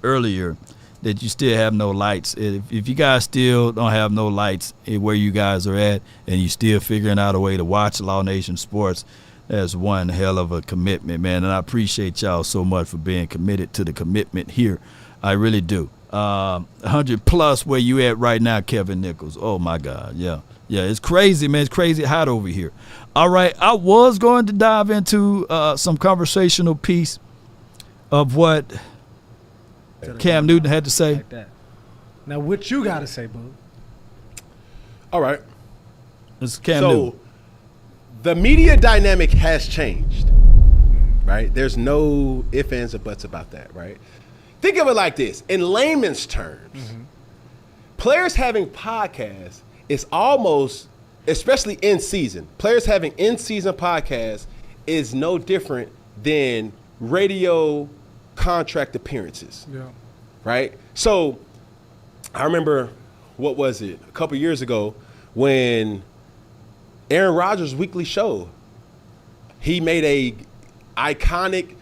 S2: earlier that you still have no lights. If you guys still don't have no lights where you guys are at and you still figuring out a way to watch Law Nation Sports, that's one hell of a commitment, man. And I appreciate y'all so much for being committed to the commitment here. I really do. 100 plus where you at right now, Kevin Nichols. Oh, my God, yeah. Yeah, it's crazy, man. It's crazy hot over here. All right, I was going to dive into some conversational piece of what Cam Newton had to say.
S17: Like that. Now, what you got to say, boo?
S18: All right.
S2: This is Cam Newton.
S18: The media dynamic has changed, right? There's no ifs, ands, or buts about that, right? Think of it like this. In layman's terms, players having podcasts is almost, especially in season, players having in-season podcasts is no different than radio contract appearances, right? So I remember, what was it, a couple years ago when Aaron Rodgers' weekly show, he made a iconic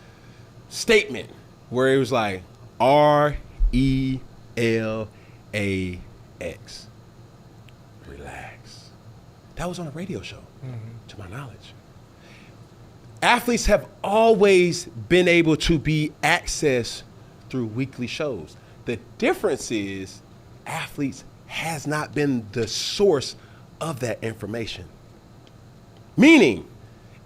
S18: statement where it was like RELAX. Relax. That was on a radio show, to my knowledge. Athletes have always been able to be accessed through weekly shows. The difference is athletes has not been the source of that information. Meaning,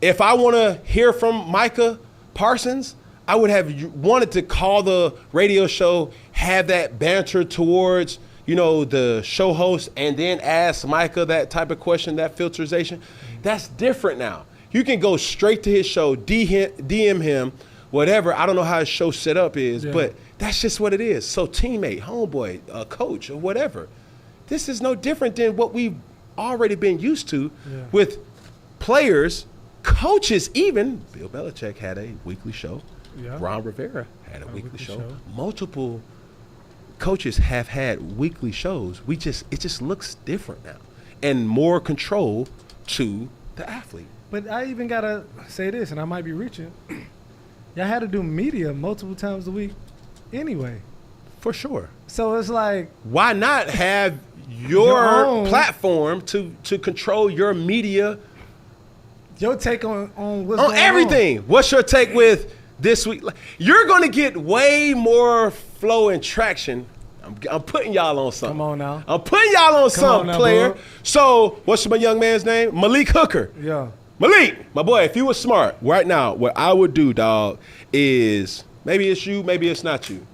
S18: if I want to hear from Micah Parsons, I would have wanted to call the radio show, have that banter towards, the show host, and then ask Micah that type of question, that filterization. That's different now. You can go straight to his show, DM him whatever. I don't know how his show set up is, but that's just what it is. So teammate, homeboy, coach, or whatever. This is no different than what we've already been used to with players, coaches even. Bill Belichick had a weekly show. Yeah. Ron Rivera had a weekly show. Multiple coaches have had weekly shows. It just looks different now and more control to the athlete.
S17: But I even got to say this, and I might be reaching. Y'all had to do media multiple times a week anyway.
S18: For sure.
S17: So it's like,
S18: why not have your platform to control your media?
S17: Your take on what's
S18: on
S17: going
S18: everything.
S17: On.
S18: What's your take with this week? You're going to get way more flow and traction. I'm putting y'all on something.
S17: Come on now.
S18: I'm putting y'all on something, player.
S17: Bro.
S18: So, what's my young man's name? Malik Hooker.
S17: Yeah.
S18: Malik, my boy, if you were smart right now, what I would do, dog, is maybe it's you, maybe it's not you.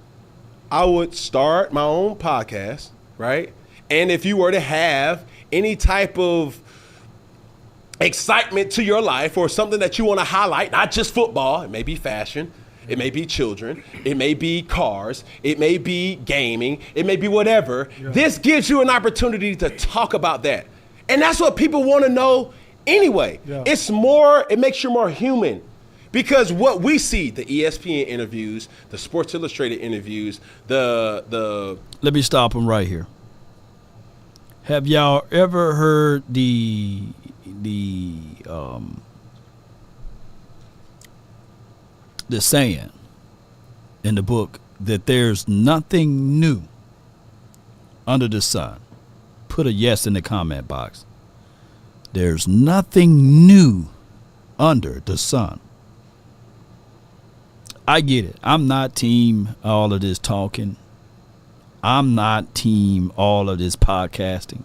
S18: I would start my own podcast, right? And if you were to have any type of excitement to your life or something that you want to highlight, not just football, it may be fashion, it may be children, it may be cars, it may be gaming, it may be whatever. Yeah. This gives you an opportunity to talk about that. And that's what people want to know anyway. Yeah. It makes you more human. Because what we see, the ESPN interviews, the Sports Illustrated interviews, the
S2: Let me stop them right here. Have y'all ever heard the saying in the book that there's nothing new under the sun? Put a yes in the comment box. There's nothing new under the sun. I get it. I'm not team all of this talking. I'm not team all of this podcasting.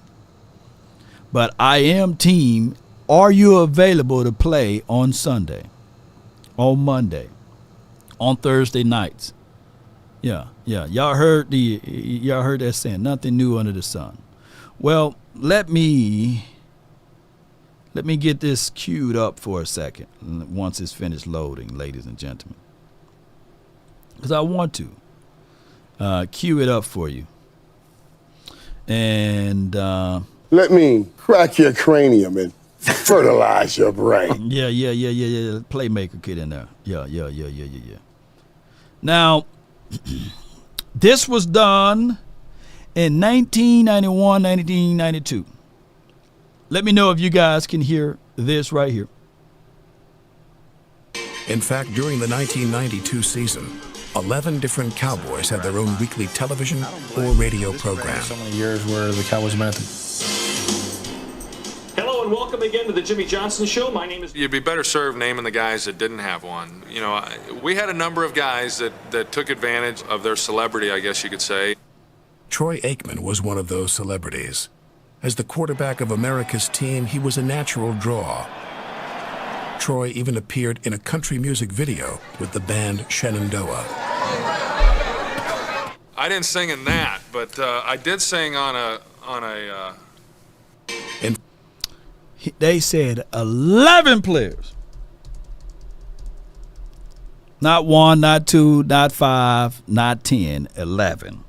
S2: But I am team, are you available to play on Sunday, on Monday, on Thursday nights? Yeah. Y'all heard that saying, nothing new under the sun. Well, let me get this queued up for a second once it's finished loading, ladies and gentlemen. Because I want to cue it up for you. And
S5: let me crack your cranium and fertilize your brain.
S2: Yeah. Playmaker kid in there. Yeah. Now, this was done in 1991, 1992. Let me know if you guys can hear this right here.
S19: In fact, during the 1992 season, 11 different Cowboys had their own weekly television or radio program.
S9: So many years where the Cowboys meant.
S20: Hello and welcome again to the Jimmy Johnson Show. My name is.
S21: You'd be better served naming the guys that didn't have one. You know, we had a number of guys that took advantage of their celebrity, I guess you could say.
S19: Troy Aikman was one of those celebrities. As the quarterback of America's team, he was a natural draw. Troy even appeared in a country music video with the band Shenandoah.
S21: I didn't sing in that, but I did sing on a.
S2: They said 11 players. Not 1, not 2, not 5, not 10, 11.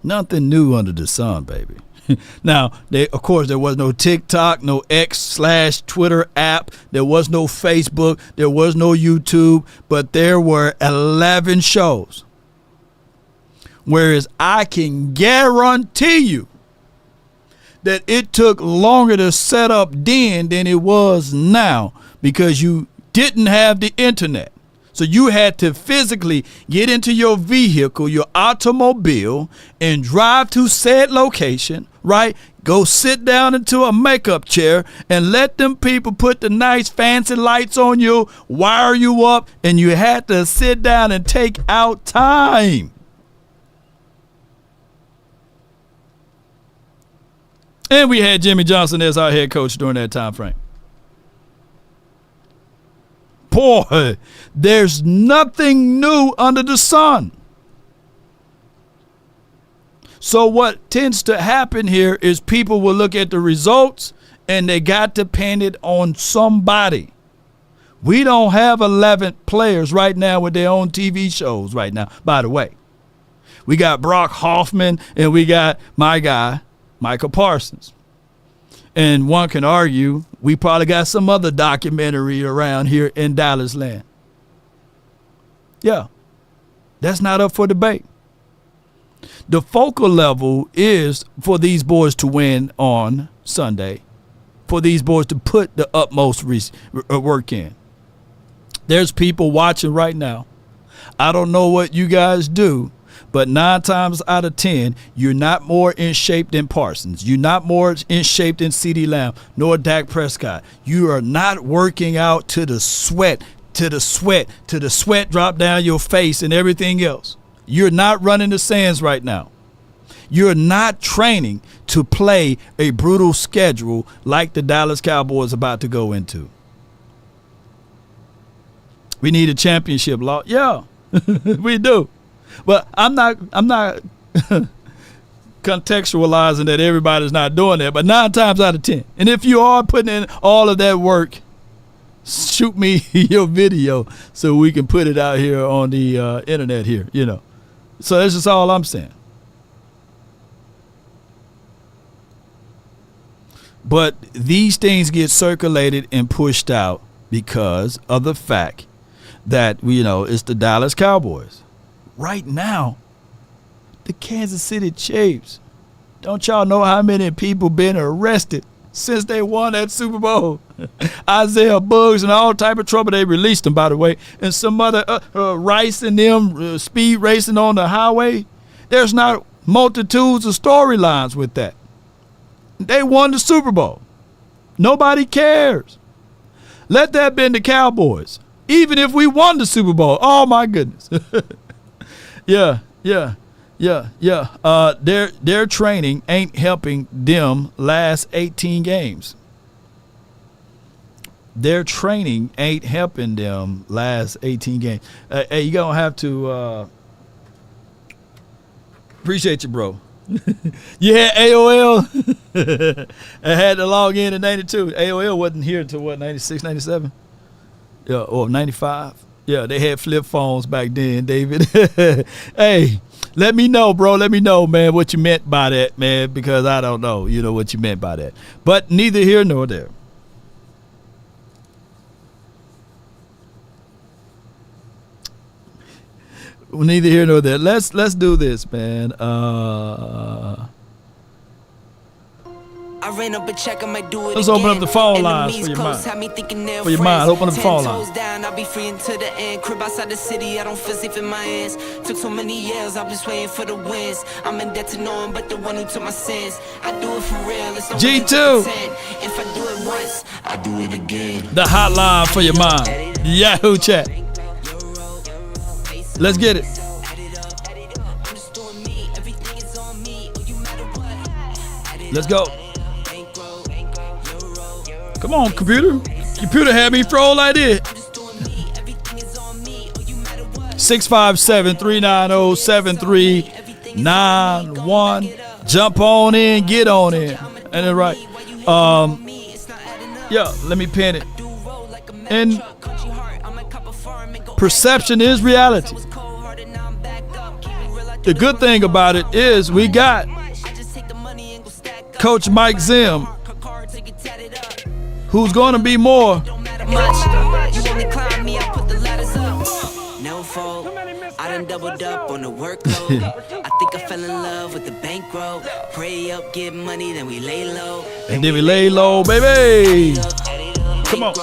S2: Nothing new under the sun, baby. Now, of course, there was no TikTok, no X/Twitter app. There was no Facebook. There was no YouTube. But there were 11 shows. Whereas I can guarantee you that it took longer to set up then than it was now because you didn't have the internet. So you had to physically get into your vehicle, your automobile, and drive to said location, right? Go sit down into a makeup chair and let them people put the nice fancy lights on you, wire you up, and you had to sit down and take out time. And we had Jimmy Johnson as our head coach during that time frame. Boy, there's nothing new under the sun. So what tends to happen here is people will look at the results and they got to pin it on somebody. We don't have 11 players right now with their own TV shows right now, by the way. We got Brock Hoffman and we got my guy, Micah Parsons. And one can argue we probably got some other documentary around here in Dallas land. Yeah, that's not up for debate. The focal level is for these boys to win on Sunday, for these boys to put the utmost work in. There's people watching right now. I don't know what you guys do, but 9 times out of 10, you're not more in shape than Parsons. You're not more in shape than CeeDee Lamb, nor Dak Prescott. You are not working out to the sweat drop down your face and everything else. You're not running the sands right now. You're not training to play a brutal schedule like the Dallas Cowboys about to go into. We need a championship law. Yeah, we do. But I'm not contextualizing that everybody's not doing that, but 9 times out of 10. And if you are putting in all of that work, shoot me your video so we can put it out here on the internet here, you know. So that's just all I'm saying. But these things get circulated and pushed out because of the fact that, you know, it's the Dallas Cowboys. Right now, the Kansas City Chiefs. Don't y'all know how many people been arrested since they won that Super Bowl? Isaiah Buggs and all type of trouble. They released them, by the way. And some other Rice and them speed racing on the highway. There's not multitudes of storylines with that. They won the Super Bowl. Nobody cares. Let that been the Cowboys. Even if we won the Super Bowl. Oh, my goodness. Yeah. Their training ain't helping them last 18 games. Their training ain't helping them last 18 games. Hey, you gonna have to appreciate you, bro. You had AOL. I had to log in 92. AOL wasn't here until what, 96, 97? Yeah, or 95. Yeah, they had flip phones back then, David. Hey, let me know, bro. Let me know, man, what you meant by that, man, because I don't know, you know, what you meant by that. But neither here nor there. Neither here nor there. Let's do this, man.
S6: I ran up a check, I might do it
S2: Let's
S6: again.
S2: open up the phone lines for your mind. For your mind, open up the phone lines.
S6: Down, I'll be free until the end. Crib outside the city, I don't feel safe in my hands. Took so many years, I'm just waiting for the wins. I'm in debt to no one but the one who took my sins. I do it for real, it's no
S2: G2.
S6: If I do it once, I do it again.
S2: The hotline for your mind. Yahoo chat. Let's get it. Let's go. Come on, computer. Computer had me throw like this. 657-390-7391. Jump on in, get on in. Ain't that right? Yeah, let me pin it. And perception is reality. The good thing about it is we got Coach Mike Zim, who's going to be more.
S6: I done doubled up on the workload. I think I fell in love with the bankroll. Pray up, get money, then we lay low.
S2: And then we lay low, baby. Come on.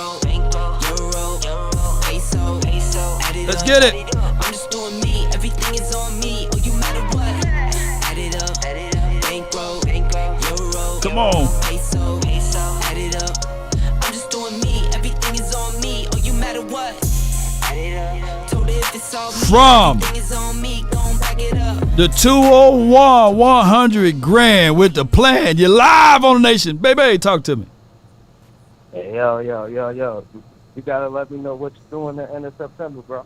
S2: Let's get it.
S6: I'm just doing me, everything is on me. Oh, you matter what? Add it up, bankroll, euro.
S2: Come on.
S6: Add it up. I'm just doing me, everything is on me. Oh, you matter what? Add it up. Told her if it's all me,
S2: From
S6: everything is on me. Gon' back it up.
S2: the 201 100 grand with the plan. You're live on the nation. Baby, talk to me.
S22: Hey, yo. You gotta let me know what you're doing at the end of September, bro.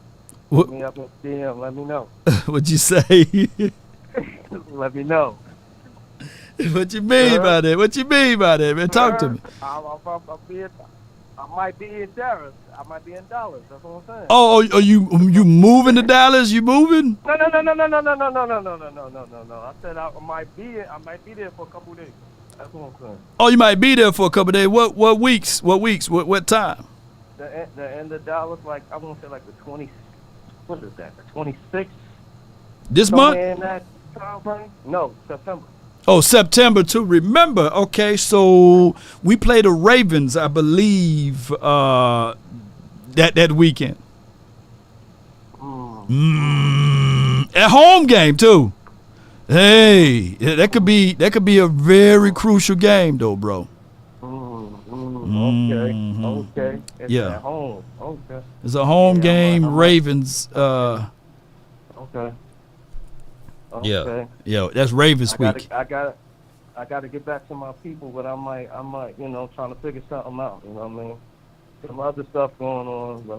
S2: What?
S22: Hit me up in DM, let me know.
S2: What'd you say?
S22: Let me know.
S2: What you mean by that? What you mean by that, man? Talk to me.
S22: I'll be in I might be in Dallas. I might be in Dallas. That's what I'm saying.
S2: Oh, are you moving to Dallas? You moving?
S22: No. I said I might be there for a couple of days. That's what I'm saying.
S2: Oh, you might be there for a couple of days. What weeks? What time?
S22: The end of Dallas, like I want to say like the 20. What is that? The 26th.
S2: This month?
S22: In that time frame? No, September.
S2: Oh, September too. Remember, okay, so we play the Ravens, I believe, that weekend. At home game too. Hey, that could be a very crucial game though, bro.
S22: Okay. It's
S2: Yeah.
S22: at home. Okay.
S2: It's a home game.
S22: I'm
S2: Ravens.
S22: Okay.
S2: Yeah. That's Ravens week.
S22: I got to get back to my people, but I might, trying to figure something out. You know what I mean? Some other stuff going on, but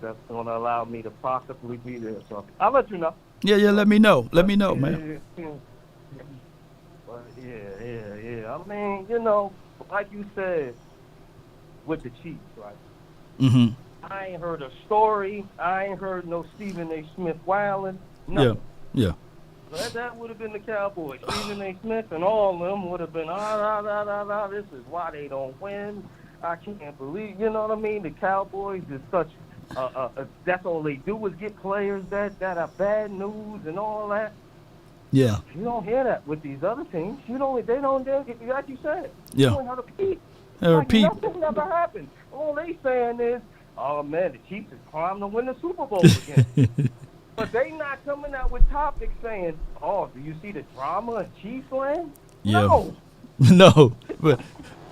S22: that's going to allow me to possibly be there. So I'll let you know.
S2: Yeah. Let me know. Let me know, man.
S22: But yeah. I mean, like you said, with the Chiefs, right?
S2: Mm-hmm.
S22: I ain't heard a story. I ain't heard no Stephen A. Smith wilding. Nothing.
S2: Yeah.
S22: That would have been the Cowboys. Stephen A. Smith and all of them would have been, this is why they don't win. I can't believe, you know what I mean? The Cowboys is such, that's all they do is get players that are bad news and all that.
S2: Yeah.
S22: You don't hear that with these other teams. They don't, like you said.
S2: Yeah.
S22: You don't have to repeat.
S2: Repeat.
S22: Nothing never happened. All they saying is, oh man, the Chiefs is primed to win the Super Bowl again. But they not coming out with topics saying, oh, do you see the drama in Chiefs land?
S2: Yeah.
S22: No.
S2: No. But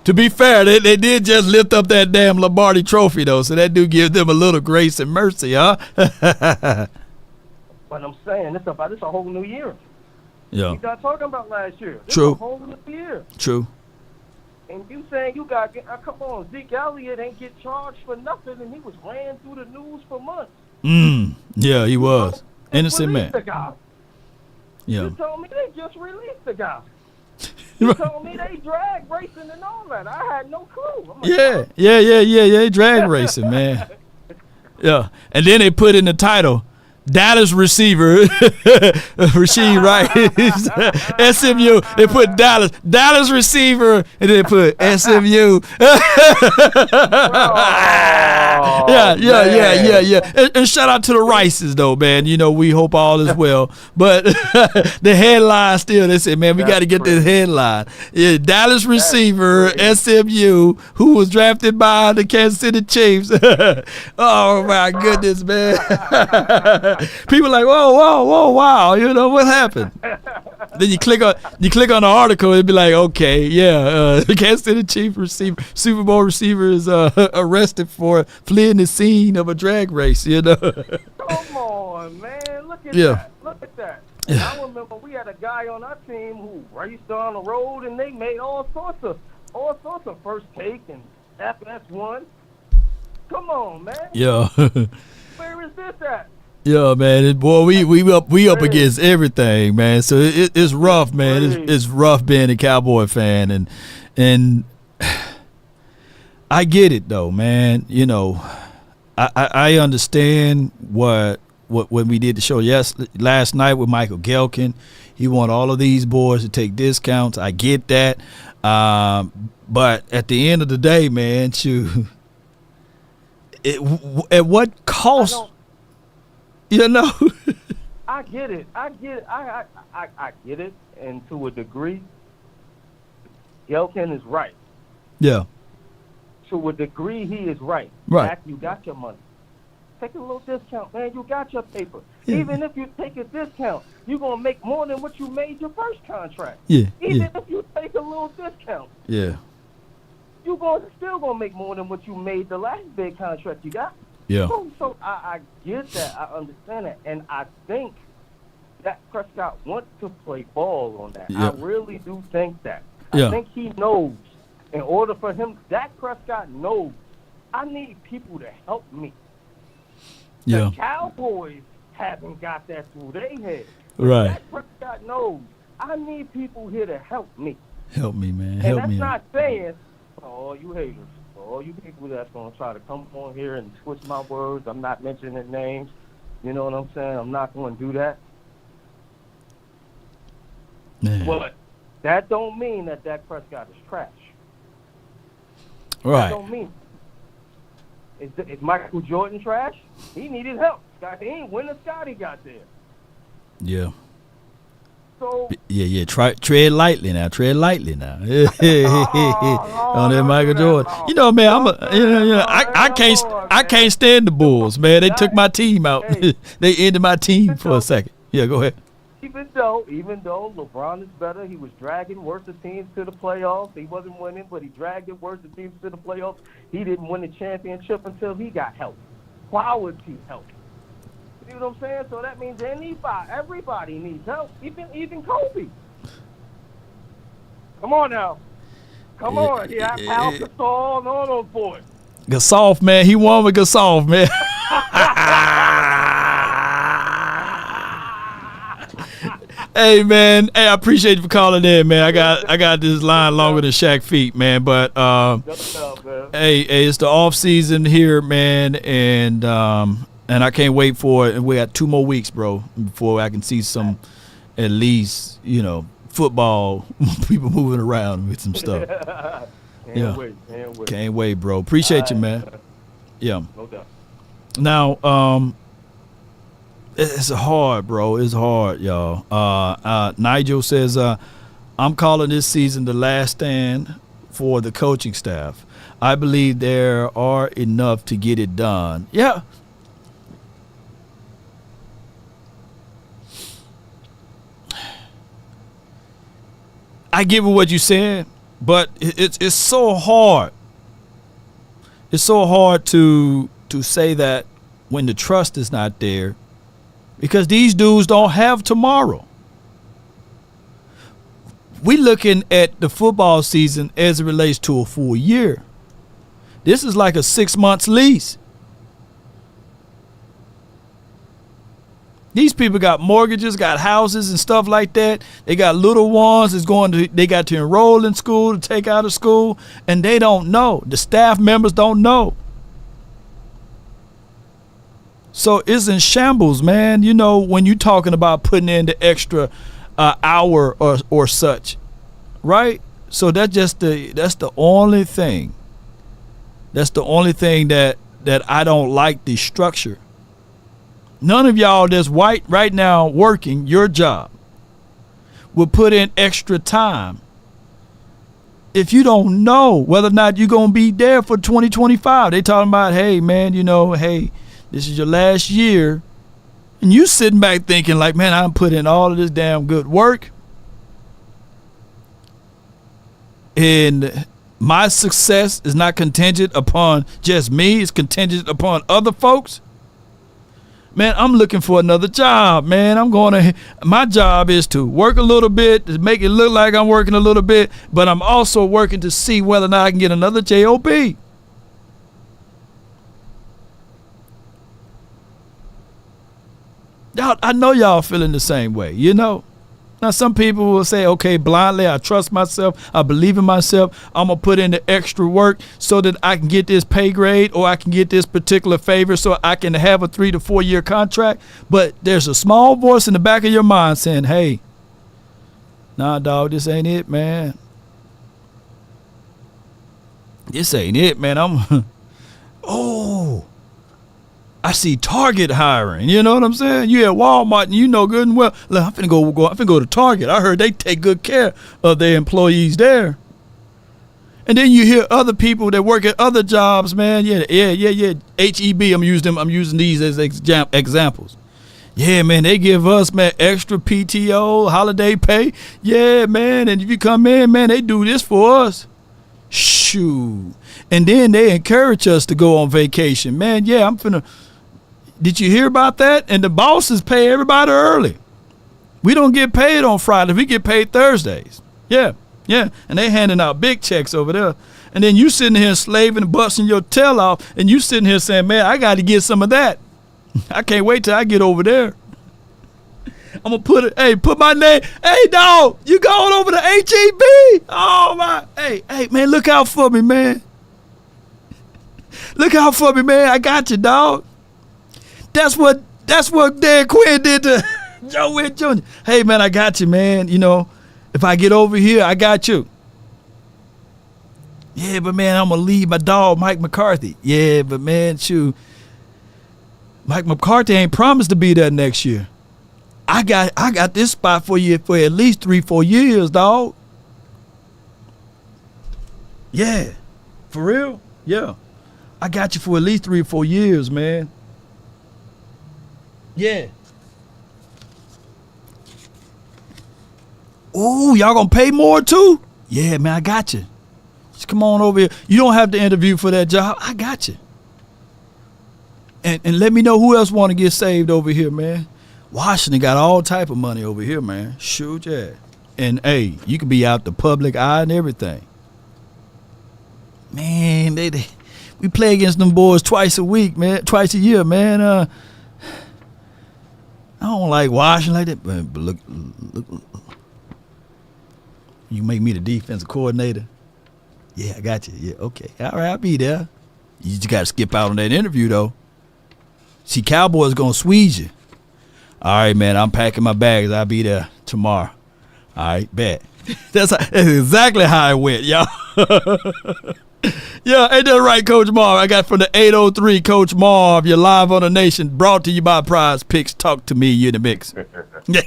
S2: to be fair, they did just lift up that damn Lombardi trophy, though, so that do give them a little grace and mercy, huh?
S22: But I'm saying, this a whole new year.
S2: Yeah.
S22: We're not talking about last year. This
S2: True.
S22: is a whole new year.
S2: True.
S22: And you saying you got, come on, Zeke Elliott ain't get charged for nothing, and he was ran through the news for months.
S2: Yeah, he was. Innocent man.
S22: The guy.
S2: Yeah.
S22: You told me they just released the guy. You told me they drag racing and all that. I had no clue. I'm like,
S2: Yeah. Drag racing, man. Yeah. And then they put in the title, Dallas receiver, Rasheed Rice, SMU. They put Dallas receiver, and they put SMU. Yeah. And shout out to the Rices, though, man. We hope all is well. But the headline still, they said, man, we got to get this headline. Yeah, Dallas receiver, SMU, who was drafted by the Kansas City Chiefs. Oh, my goodness, man. People like, whoa, wow, what happened? Then you click on the article, it'd be like, okay, the Kansas City Chiefs receiver, Super Bowl receiver is arrested for fleeing the scene of a drag race.
S22: Come on, man, look at that. Look at that. Yeah. I remember we had a guy on our team who raced on the road, and they made all sorts of first take and FS1. Come on, man.
S2: Yeah.
S22: Where is this at?
S2: Yeah, man. Boy, we up against everything, man. So it's rough, man. It's rough being a Cowboy fan, and I get it though, man. I understand what when we did the show last night with Michael Gelkin. He want all of these boys to take discounts. I get that, but at the end of the day, man, at what cost?
S22: I get it. I get it, and to a degree, Gelkin is right.
S2: Yeah.
S22: To a degree, he is right.
S2: Right.
S22: Jack, you got your money. Take a little discount, man. You got your paper. Yeah. Even if you take a discount, you're gonna make more than what you made your first contract.
S2: Yeah.
S22: Even if you take a little discount.
S2: Yeah.
S22: You're still gonna make more than what you made the last big contract you got.
S2: Yeah.
S22: So I get that. I understand that. And I think that Prescott wants to play ball on that.
S2: Yeah.
S22: I really do think that.
S2: Yeah.
S22: I think he knows. In order for him, Dak Prescott knows, I need people to help me.
S2: Yeah.
S22: The Cowboys haven't got that through their head.
S2: Right.
S22: Dak Prescott knows, I need people here to help me.
S2: Help me, man.
S22: And
S2: Help
S22: that's
S2: me.
S22: not saying, oh, you haters. all you people that's gonna try to come on here and twist my words, I'm not mentioning names. You know what I'm saying? I'm not gonna do that.
S2: Man.
S22: But that don't mean that Dak Prescott is trash.
S2: Right.
S22: That don't mean. Is Michael Jordan trash? He needed help. He ain't win the Scotty got there.
S2: Yeah.
S22: So
S2: yeah. Tread lightly now. On that Michael Jordan. You know, man, I can't stand the Bulls, man. They took my team out. They ended my team for a second. Yeah, go ahead.
S22: Even though LeBron is better, he was dragging worse teams to the playoffs. He wasn't winning, but he dragged it worse teams to the playoffs. He didn't win the championship until he got help, quality help. You know what I'm saying? So that means everybody needs help, even Kobe. Come on now, come on. He had Al Gasol and all those boys.
S2: Gasol, man, he won with Gasol, man. Hey man, I appreciate you for calling in, man. I got this line longer than Shaq feet, man. But hey, it's the off season here, man, and I can't wait for it. And we got 2 more weeks, bro, before I can see some, at least, football people moving around with some stuff. Can't wait, bro. Appreciate you, man. Yeah.
S22: No doubt.
S2: Now, it's hard, bro. It's hard, y'all. Nigel says, I'm calling this season the last stand for the coaching staff. I believe there are enough to get it done. Yeah. I get what you said, but it's so hard. It's so hard to say that when the trust is not there, because these dudes don't have tomorrow. We looking at the football season as it relates to a full year. This is like a 6 months lease. These people got mortgages, got houses and stuff like that. They got little ones they got to enroll in school, to take out of school, and they don't know. The staff members don't know. So it's in shambles, man. When you're talking about putting in the extra hour or such, right? So that's the only thing. That's the only thing that I don't like, the structure. None of y'all that's white right now working your job will put in extra time if you don't know whether or not you're going to be there for 2025. They talking about, hey, man, hey, this is your last year. And you sitting back thinking like, man, I'm putting in all of this damn good work. And my success is not contingent upon just me. It's contingent upon other folks. Man, I'm looking for another job, man. My job is to work a little bit, to make it look like I'm working a little bit, but I'm also working to see whether or not I can get another job. I know y'all feeling the same way, Now, some people will say, okay, blindly, I trust myself. I believe in myself. I'm going to put in the extra work so that I can get this pay grade or I can get this particular favor so I can have a 3 to 4 year contract. But there's a small voice in the back of your mind saying, hey, nah, dog, this ain't it, man. This ain't it, man. I see Target hiring. You know what I'm saying? You at Walmart and you know good and well, look, I'm finna go to Target. I heard they take good care of their employees there. And then you hear other people that work at other jobs, man. Yeah. HEB, I'm using these as examples. Yeah, man, they give us, man, extra PTO, holiday pay. Yeah, man, and if you come in, man, they do this for us. Shoot. And then they encourage us to go on vacation. Man, yeah, did you hear about that? And the bosses pay everybody early. We don't get paid on Fridays. We get paid Thursdays. Yeah. And they handing out big checks over there. And then you sitting here slaving and busting your tail off, and you sitting here saying, man, I got to get some of that. I can't wait till I get over there. I'm going to put my name. Hey, dog, you going over to HEB? Oh, my. Hey, man, look out for me, man. Look out for me, man. I got you, dog. That's what Dan Quinn did to Joe Witt Jr. Hey, man, I got you, man. You know, if I get over here, I got you. Yeah, but, man, I'm going to leave my dog, Mike McCarthy. Yeah, but, man, shoot. Mike McCarthy ain't promised to be there next year. I got this spot for you for at least 3-4 years, dog. Yeah. For real? Yeah. I got you for at least 3 or 4 years, man. Yeah. Ooh, y'all gonna pay more too? Yeah, man, I got you. Just come on over here. You don't have to interview for that job. I got you. And let me know who else want to get saved over here, man. Washington got all type of money over here, man. Shoot, yeah. And, hey, you can be out the public eye and everything. Man, we play against them boys twice a week, man. Twice a year, man. I don't like Washington like that. But look. You make me the defensive coordinator? Yeah, I got you. Yeah, okay. All right, I'll be there. You just got to skip out on that interview, though. See, Cowboys going to squeeze you. All right, man, I'm packing my bags. I'll be there tomorrow. All right, bet. That's exactly how it went, y'all. Yeah, ain't that right, Coach Marv? I got from the 803, Coach Marv. You're live on the Nation. Brought to you by Prize Picks. Talk to me. You in the mix.
S1: Yeah,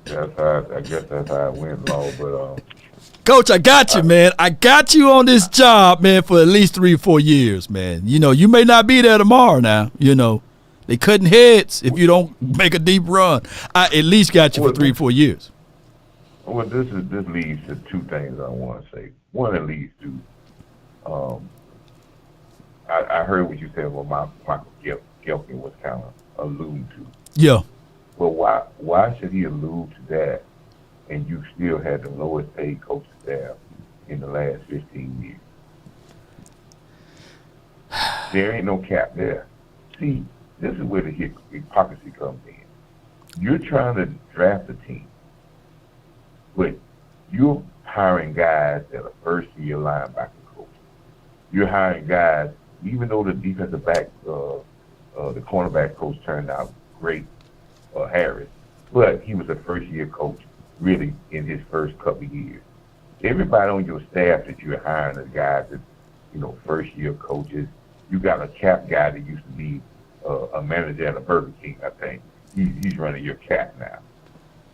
S1: I guess that's how it went, Law. But
S2: Coach, I got you, man. I got you on this job, man, for at least 3 or 4 years, man. You know, you may not be there tomorrow now. You know, they cutting heads if you don't make a deep run. I at least got you for 3 or 4 years.
S1: Well, this leads to 2 things I want to say. One, it leads to, I heard what you said about Michael Gelkin was kind of alluding to.
S2: Yeah.
S1: Well, why should he allude to that, and you still had the lowest paid coaching staff in the last 15 years? There ain't no cap there. See, this is where the hypocrisy comes in. You're trying to draft a team, but you're hiring guys that are first-year linebacker coaches. You're hiring guys, even though the defensive back, the cornerback coach turned out great, Harris, but he was a first-year coach, really, in his first couple of years. Everybody on your staff that you're hiring is guys that, you know, first-year coaches. You got a cap guy that used to be a manager at a Burger King, I think. He's running your cap now.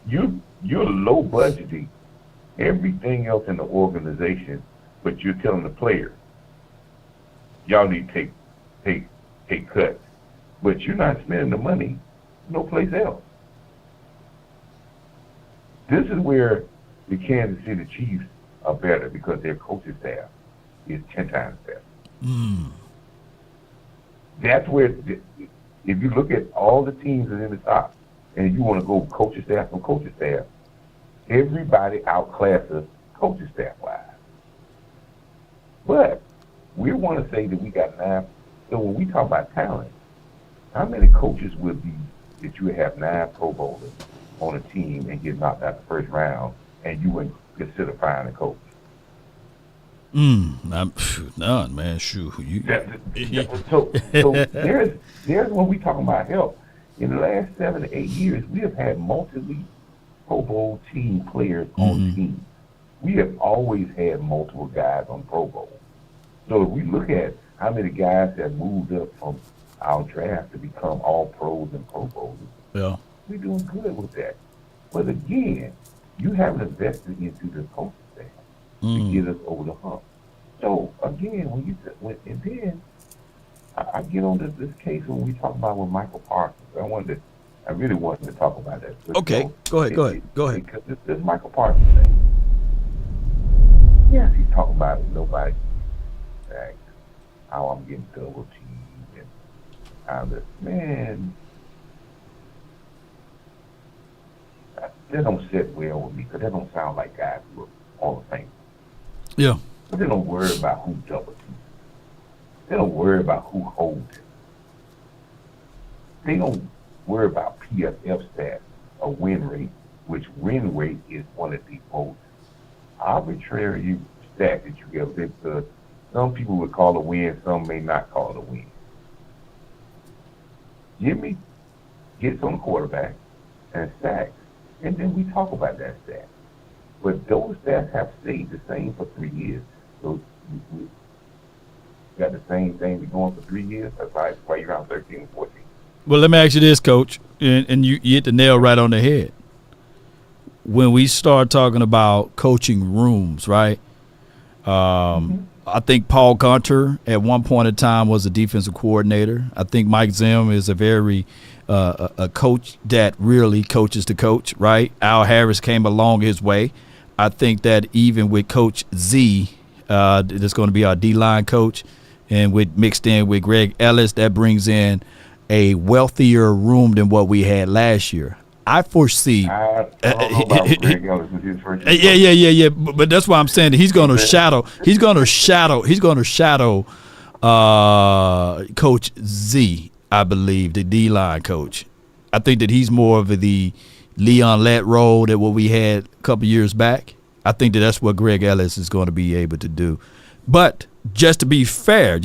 S1: You're low budgeting everything else in the organization, but you're telling the players, y'all need to take cuts. But you're not spending the money no place else. This is where the Kansas City Chiefs are better, because their coaching staff is 10 times better. That's where, if you look at all the teams that are in the top, and you want to go coaching staff from coaching staff, everybody outclasses coaching staff-wise. But we want to say that we got 9. So when we talk about talent, how many coaches would be that you would have 9 Pro Bowlers on a team and get knocked out the first round, and you wouldn't consider firing a coach?
S2: None, man. Shoot.
S1: So there's when we talking about help. In the last 7 to 8 years, we have had multiple Pro Bowl team players on teams. We have always had multiple guys on Pro Bowl. So if we look at how many guys have moved up from our draft to become all pros and Pro Bowlers,
S2: yeah,
S1: we're doing good with that. But again, you haven't invested into the coaching staff to get us over the hump. So again, and then I get on this case when we talk about with Micah Parsons. I really wanted to talk about that. But,
S2: okay, go ahead.
S1: Because this Micah Parsons thing. Yes, he's talking about nobody, like, how I'm getting double teamed and how this, man, that don't sit well with me, because that don't sound like guys who are all the same.
S2: Yeah.
S1: But they don't worry about who double teams. They don't worry about who holds it. They don't worry about PFF stats or win rate, which win rate is one of the most arbitrary stats that you get. It's Some people would call a win, some may not call it a win. Jimmy gets on quarterback and sacks, and then we talk about that stat. But those stats have stayed the same for 3 years. So we got the same thing we're going for 3 years. That's why you're around 13 and 14.
S2: Well, let me ask you this, Coach, and you hit the nail right on the head. When we start talking about coaching rooms, right? I think Paul Gunter at one point in time was a defensive coordinator. I think Mike Zim is a very a coach that really coaches the coach, right? Al Harris came along his way. I think that even with Coach Z, that's going to be our D-line coach, and with mixed in with Greg Ellis, that brings in a wealthier room than what we had last year. I foresee.
S1: I don't know about Greg Ellis with his first year.
S2: Yeah. But that's why I'm saying he's going to shadow. He's going to shadow Coach Z, I believe, the D-line coach. I think that he's more of the Leon Lett role than what we had a couple years back. I think that that's what Greg Ellis is going to be able to do. But just to be fair,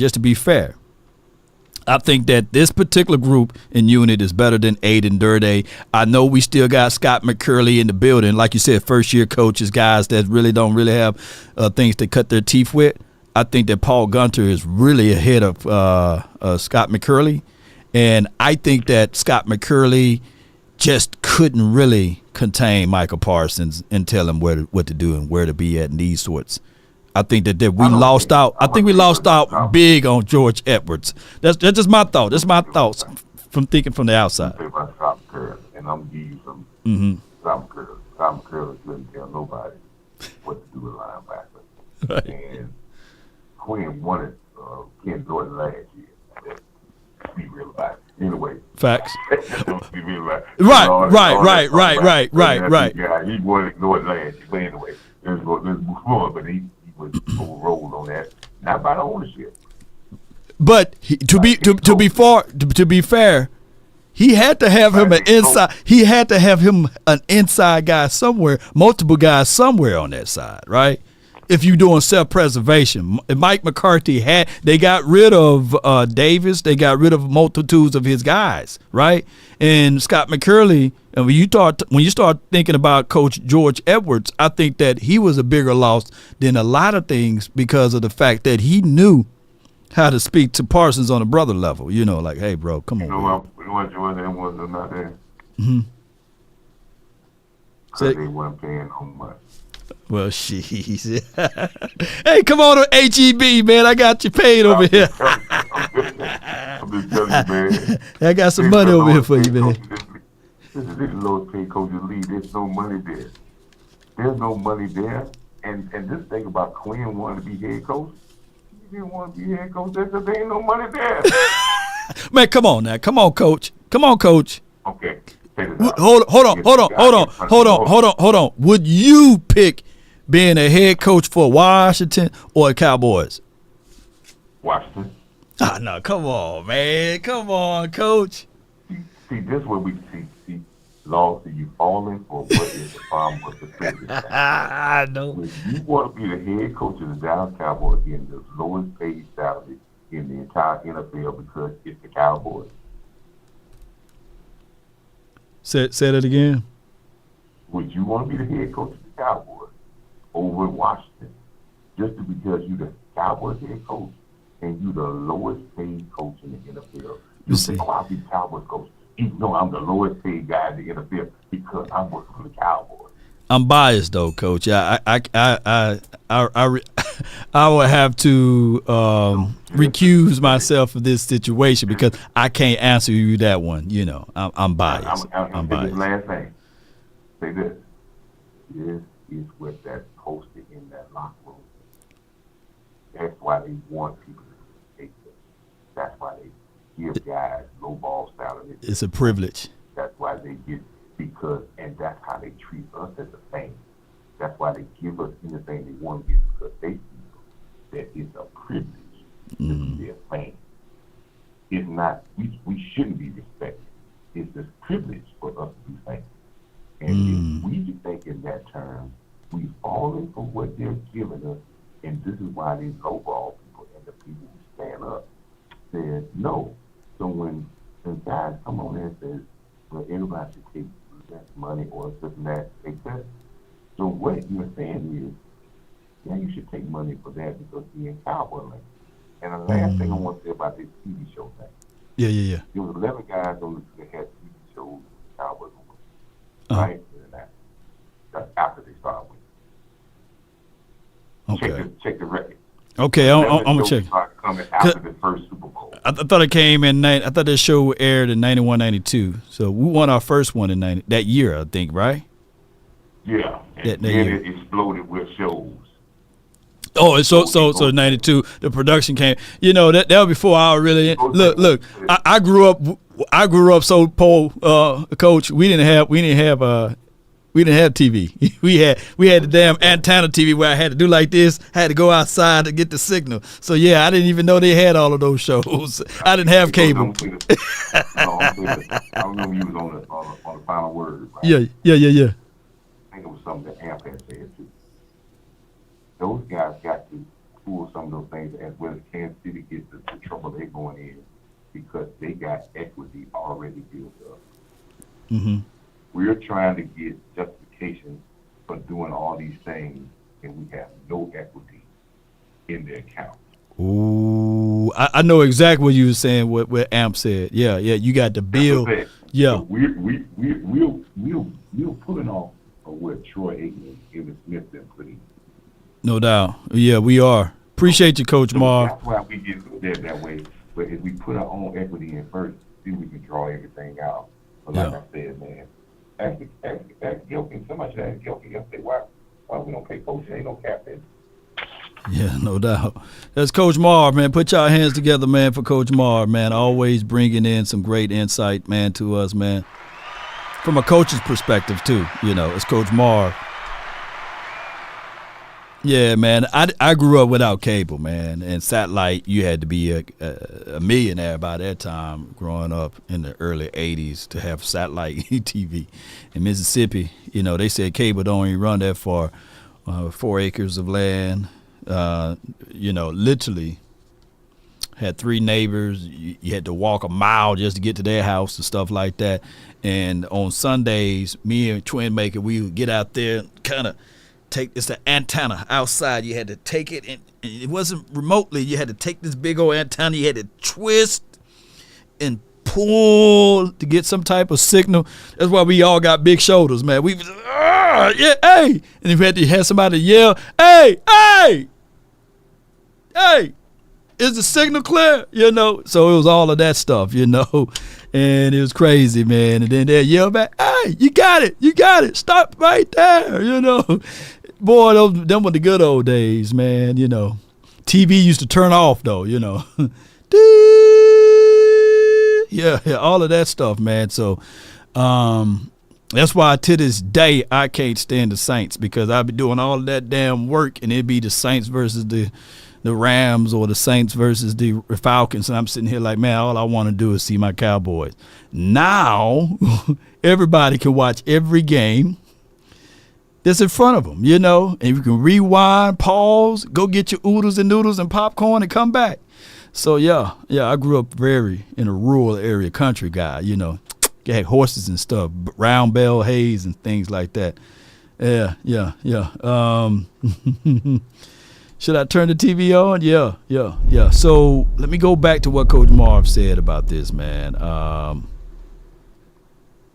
S2: I think that this particular group and unit is better than Aiden Durde. I know we still got Scott McCurley in the building. Like you said, first-year coaches, guys that really don't have things to cut their teeth with. I think that Paul Gunter is really ahead of Scott McCurley. And I think that Scott McCurley just couldn't really contain Micah Parsons and tell him what to do and where to be at in these sorts. I think that we lost out. I think we lost out big on George Edwards. That's just my thought. That's my thoughts from thinking from the outside.
S1: About Scott McCurley, and I'm gonna give you some Scott McCurley. Scott McCurley couldn't tell nobody what to do with linebacker.
S2: Right.
S1: And Quinn won it. Ken Jordan last year. Let's be real about it. Anyway.
S2: Facts.
S1: Be real about it.
S2: Right.
S1: Yeah, he won it last year. But anyway, let's move on. But he was overruled on that, not by the ownership.
S2: But to be fair, he had to have him an inside. He had to have him an inside guy somewhere, multiple guys somewhere on that side, right? If you're doing self-preservation, Mike McCarthy they got rid of Davis, they got rid of multitudes of his guys, right? And Scott McCurley, and when you start thinking about Coach George Edwards, I think that he was a bigger loss than a lot of things because of the fact that he knew how to speak to Parsons on a brother level. You know, like, hey, bro, come on.
S1: You know what George Edwards was not there?
S2: So,
S1: they weren't paying no money.
S2: Well, sheesh. Hey, come on to HEB, man. I got you paid over here.
S1: I'm just telling you, man.
S2: I got some money over here for you, man.
S1: This is the lowest paid coach in the league. There's no money there. There's no money there. And this thing about Quinn wanting to be head coach, he didn't want to be head coach. There ain't no money there.
S2: Man, come on now. Come on, coach.
S1: Okay.
S2: Hold on. Would you pick being a head coach for Washington or the Cowboys?
S1: Washington.
S2: No, come on, man. Come on, coach.
S1: See, this is what we see. Law, see you falling for what is the problem with the business.
S2: I know.
S1: If you want to be the head coach of the Dallas Cowboys, getting the lowest paid salary in the entire NFL because it's the Cowboys.
S2: Say that again.
S1: Would you want to be the head coach of the Cowboys over in Washington just because you're the Cowboys head coach and you're the lowest paid coach in the NFL? You say, I'll be the Cowboys coach, even though I'm the lowest paid guy in the NFL because I'm working for the Cowboys.
S2: I'm biased though, Coach. I would have to recuse myself of this situation because I can't answer you that one. You know, I'm biased. I'm biased.
S1: Last thing, say this. This is what that's posted in that locker room. That's why they want people to take this. That's why they give guys low ball salary.
S2: It's a privilege.
S1: That's why they get. And that's how they treat us as a fan. That's why they give us anything they want to give because they feel that it's a privilege to be their fan. It's not, we shouldn't be respected. It's a privilege for us to be fans. And if we think in that term, we've fallen for what they're giving us, and this is why they lowball people the people who stand up said no. So when guys come on there and says, well, everybody should take less money or this and that, they said, so what you're saying is, yeah, you should take money for that because you're in Cowboy land. And the last thing I want to say about this TV show thing.
S2: Yeah.
S1: There was 11 guys on the that had TV shows Cowboys on, right? And that's after they started winning.
S2: Okay.
S1: Check the record.
S2: Okay, I'm gonna check.
S1: Coming after the first Super Bowl.
S2: I thought it came in. I thought that show aired in 91, 92. So we won our first one in that year, I think, right?
S1: Yeah. And then it exploded with shows.
S2: Oh, so 92, the production came. You know that was before I really look. I grew up so poor, Coach. We didn't have TV. We had the damn antenna TV where I had to do like this. I had to go outside to get the signal. So yeah, I didn't even know they had all of those shows. I didn't have cable.
S1: I remember you was on the final word. Right?
S2: Yeah.
S1: I think it was something that Amp had said too. Those guys got to pull some of those things as well as Kansas City gets the trouble they're going in because they got equity already built up.
S2: Mm-hmm.
S1: We're trying to get justification for doing all these things, and we have no equity in the account.
S2: Ooh, I know exactly what you were saying. What Amp said. Yeah. You got to build. Yeah.
S1: So we're pulling off of what Troy Aikman and Emmitt Smith been putting.
S2: No doubt. Yeah, we are. Appreciate you, Coach Marv.
S1: That's why we get there that way. But if we put our own equity in first, then we can draw everything out. But like I said, man, ask Gilkin. Somebody should ask Gilkin yesterday why we don't pay Coach. Ain't no cap in.
S2: Yeah, no doubt. That's Coach Marv, man. Put y'all hands together, man, for Coach Marv, man. Always bringing in some great insight, man, to us, man. From a coach's perspective, too. You know, it's Coach Marv. Yeah, man. I grew up without cable, man, and satellite. You had to be a millionaire by that time, growing up in the early '80s, to have satellite TV in Mississippi. You know, they said cable don't even run that far. 4 acres of land. You know, literally had 3 neighbors. You had to walk a mile just to get to their house and stuff like that. And on Sundays, me and Twin Maker, we would get out there and kind of it's the antenna outside. You had to take it, and it wasn't remotely. You had to take this big old antenna. You had to twist and pull to get some type of signal. That's why we all got big shoulders, man. We yeah, hey, and if you had somebody yell, hey, is the signal clear? You know, so it was all of that stuff, you know, and it was crazy, man. And then they yell back, hey, you got it, stop right there, you know. Boy, them were the good old days, man, you know. TV used to turn off, though, you know. Yeah, all of that stuff, man. So that's why to this day I can't stand the Saints, because I'd be doing all of that damn work and it'd be the Saints versus the Rams or the Saints versus the Falcons, and I'm sitting here like, man, all I want to do is see my Cowboys. Now everybody can watch every game that's in front of them, you know, and you can rewind, pause, go get your oodles and noodles and popcorn and come back. So yeah, I grew up in a rural area, country guy, you know. You had horses and stuff, round bale hays and things like that. Yeah. Should I turn the TV on? Yeah. So let me go back to what Coach Marv said about this, man.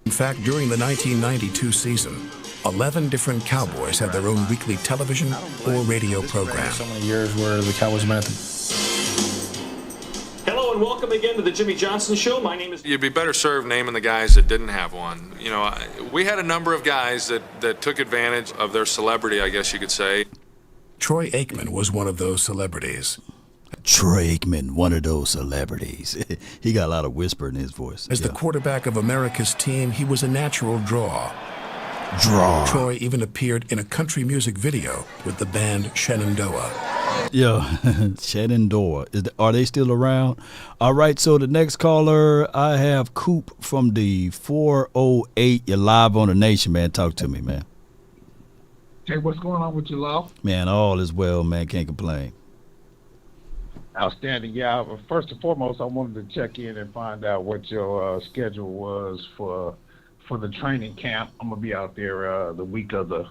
S19: In fact, during the 1992 season, 11 different Cowboys had their own weekly television or radio program.
S3: So many years where the Cowboys went.
S20: Hello and welcome again to the Jimmy Johnson Show. My name is...
S21: You'd be better served naming the guys that didn't have one. You know, we had a number of guys that took advantage of their celebrity, I guess you could say.
S19: Troy Aikman was one of those celebrities.
S2: Troy Aikman, one of those celebrities. He got a lot of whisper in his voice.
S19: As the quarterback of America's team, he was a natural draw. Troy even appeared in a country music video with the band Shenandoah.
S2: Yeah, Shenandoah. Are they still around? All right, so the next caller, I have Coop from the 408. You're live on the Nation, man. Talk to me, man.
S8: Jay, what's going on with you, love?
S2: Man, all is well, man. Can't complain.
S7: Outstanding. Yeah. First and foremost, I wanted to check in and find out what your schedule was for the training camp. I'm gonna be out there the week of the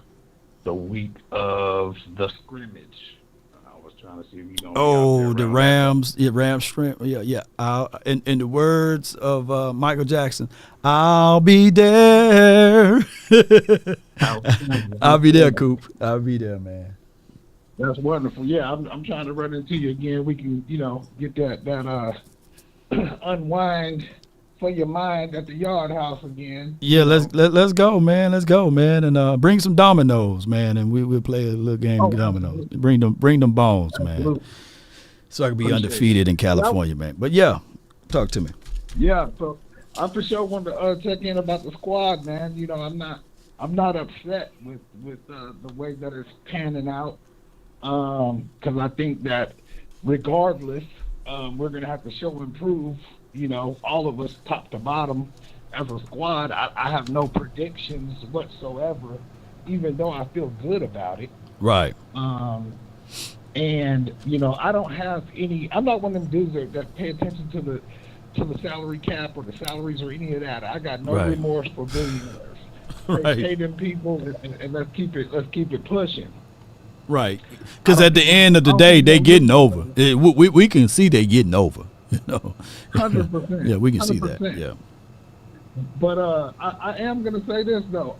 S7: scrimmage. I was trying to see if you gonna.
S2: Oh, the Rams. Yeah, Rams shrimp. Yeah. In the words of Michael Jackson, I'll be there. I'll be there, Coop. I'll be there, man.
S7: That's wonderful. Yeah, I'm trying to run into you again. We can, get that unwind for your mind at the Yard House again.
S2: Yeah, let's go, man. Let's go, man, and bring some dominoes, man, and we'll play a little game of dominoes. Bring them bones, man, so I can be undefeated in California, man. But yeah, talk to me.
S7: Yeah, so I for sure wanted to check in about the squad, man. I'm not upset with the way that it's panning out. Because I think that regardless, we're going to have to show and prove, all of us top to bottom as a squad. I have no predictions whatsoever, even though I feel good about it.
S2: Right.
S7: And, I don't have any, I'm not one of them dudes that pay attention to the salary cap or the salaries or any of that. I got no remorse for billionaires. Pay them people and let's keep it pushing.
S2: Right, because at the end of the day, they getting over. We can see they getting over.
S7: 100%.
S2: Yeah, we can see that. Yeah.
S7: But I am gonna say this though.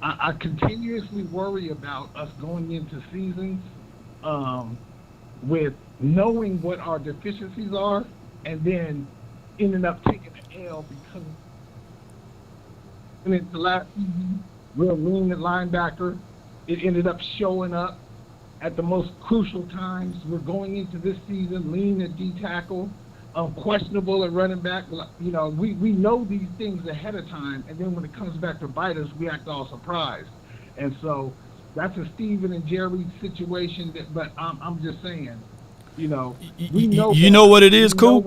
S7: I continuously worry about us going into seasons with knowing what our deficiencies are, and then ending up taking an L because in the last season, we're lean at linebacker. It ended up showing up at the most crucial times. We're going into this season lean at D tackle, questionable at running back. We know these things ahead of time, and then when it comes back to bite us, we act all surprised. And so that's a Steven and Jerry situation. But I'm just saying, we know.
S2: You know what it is, Coop?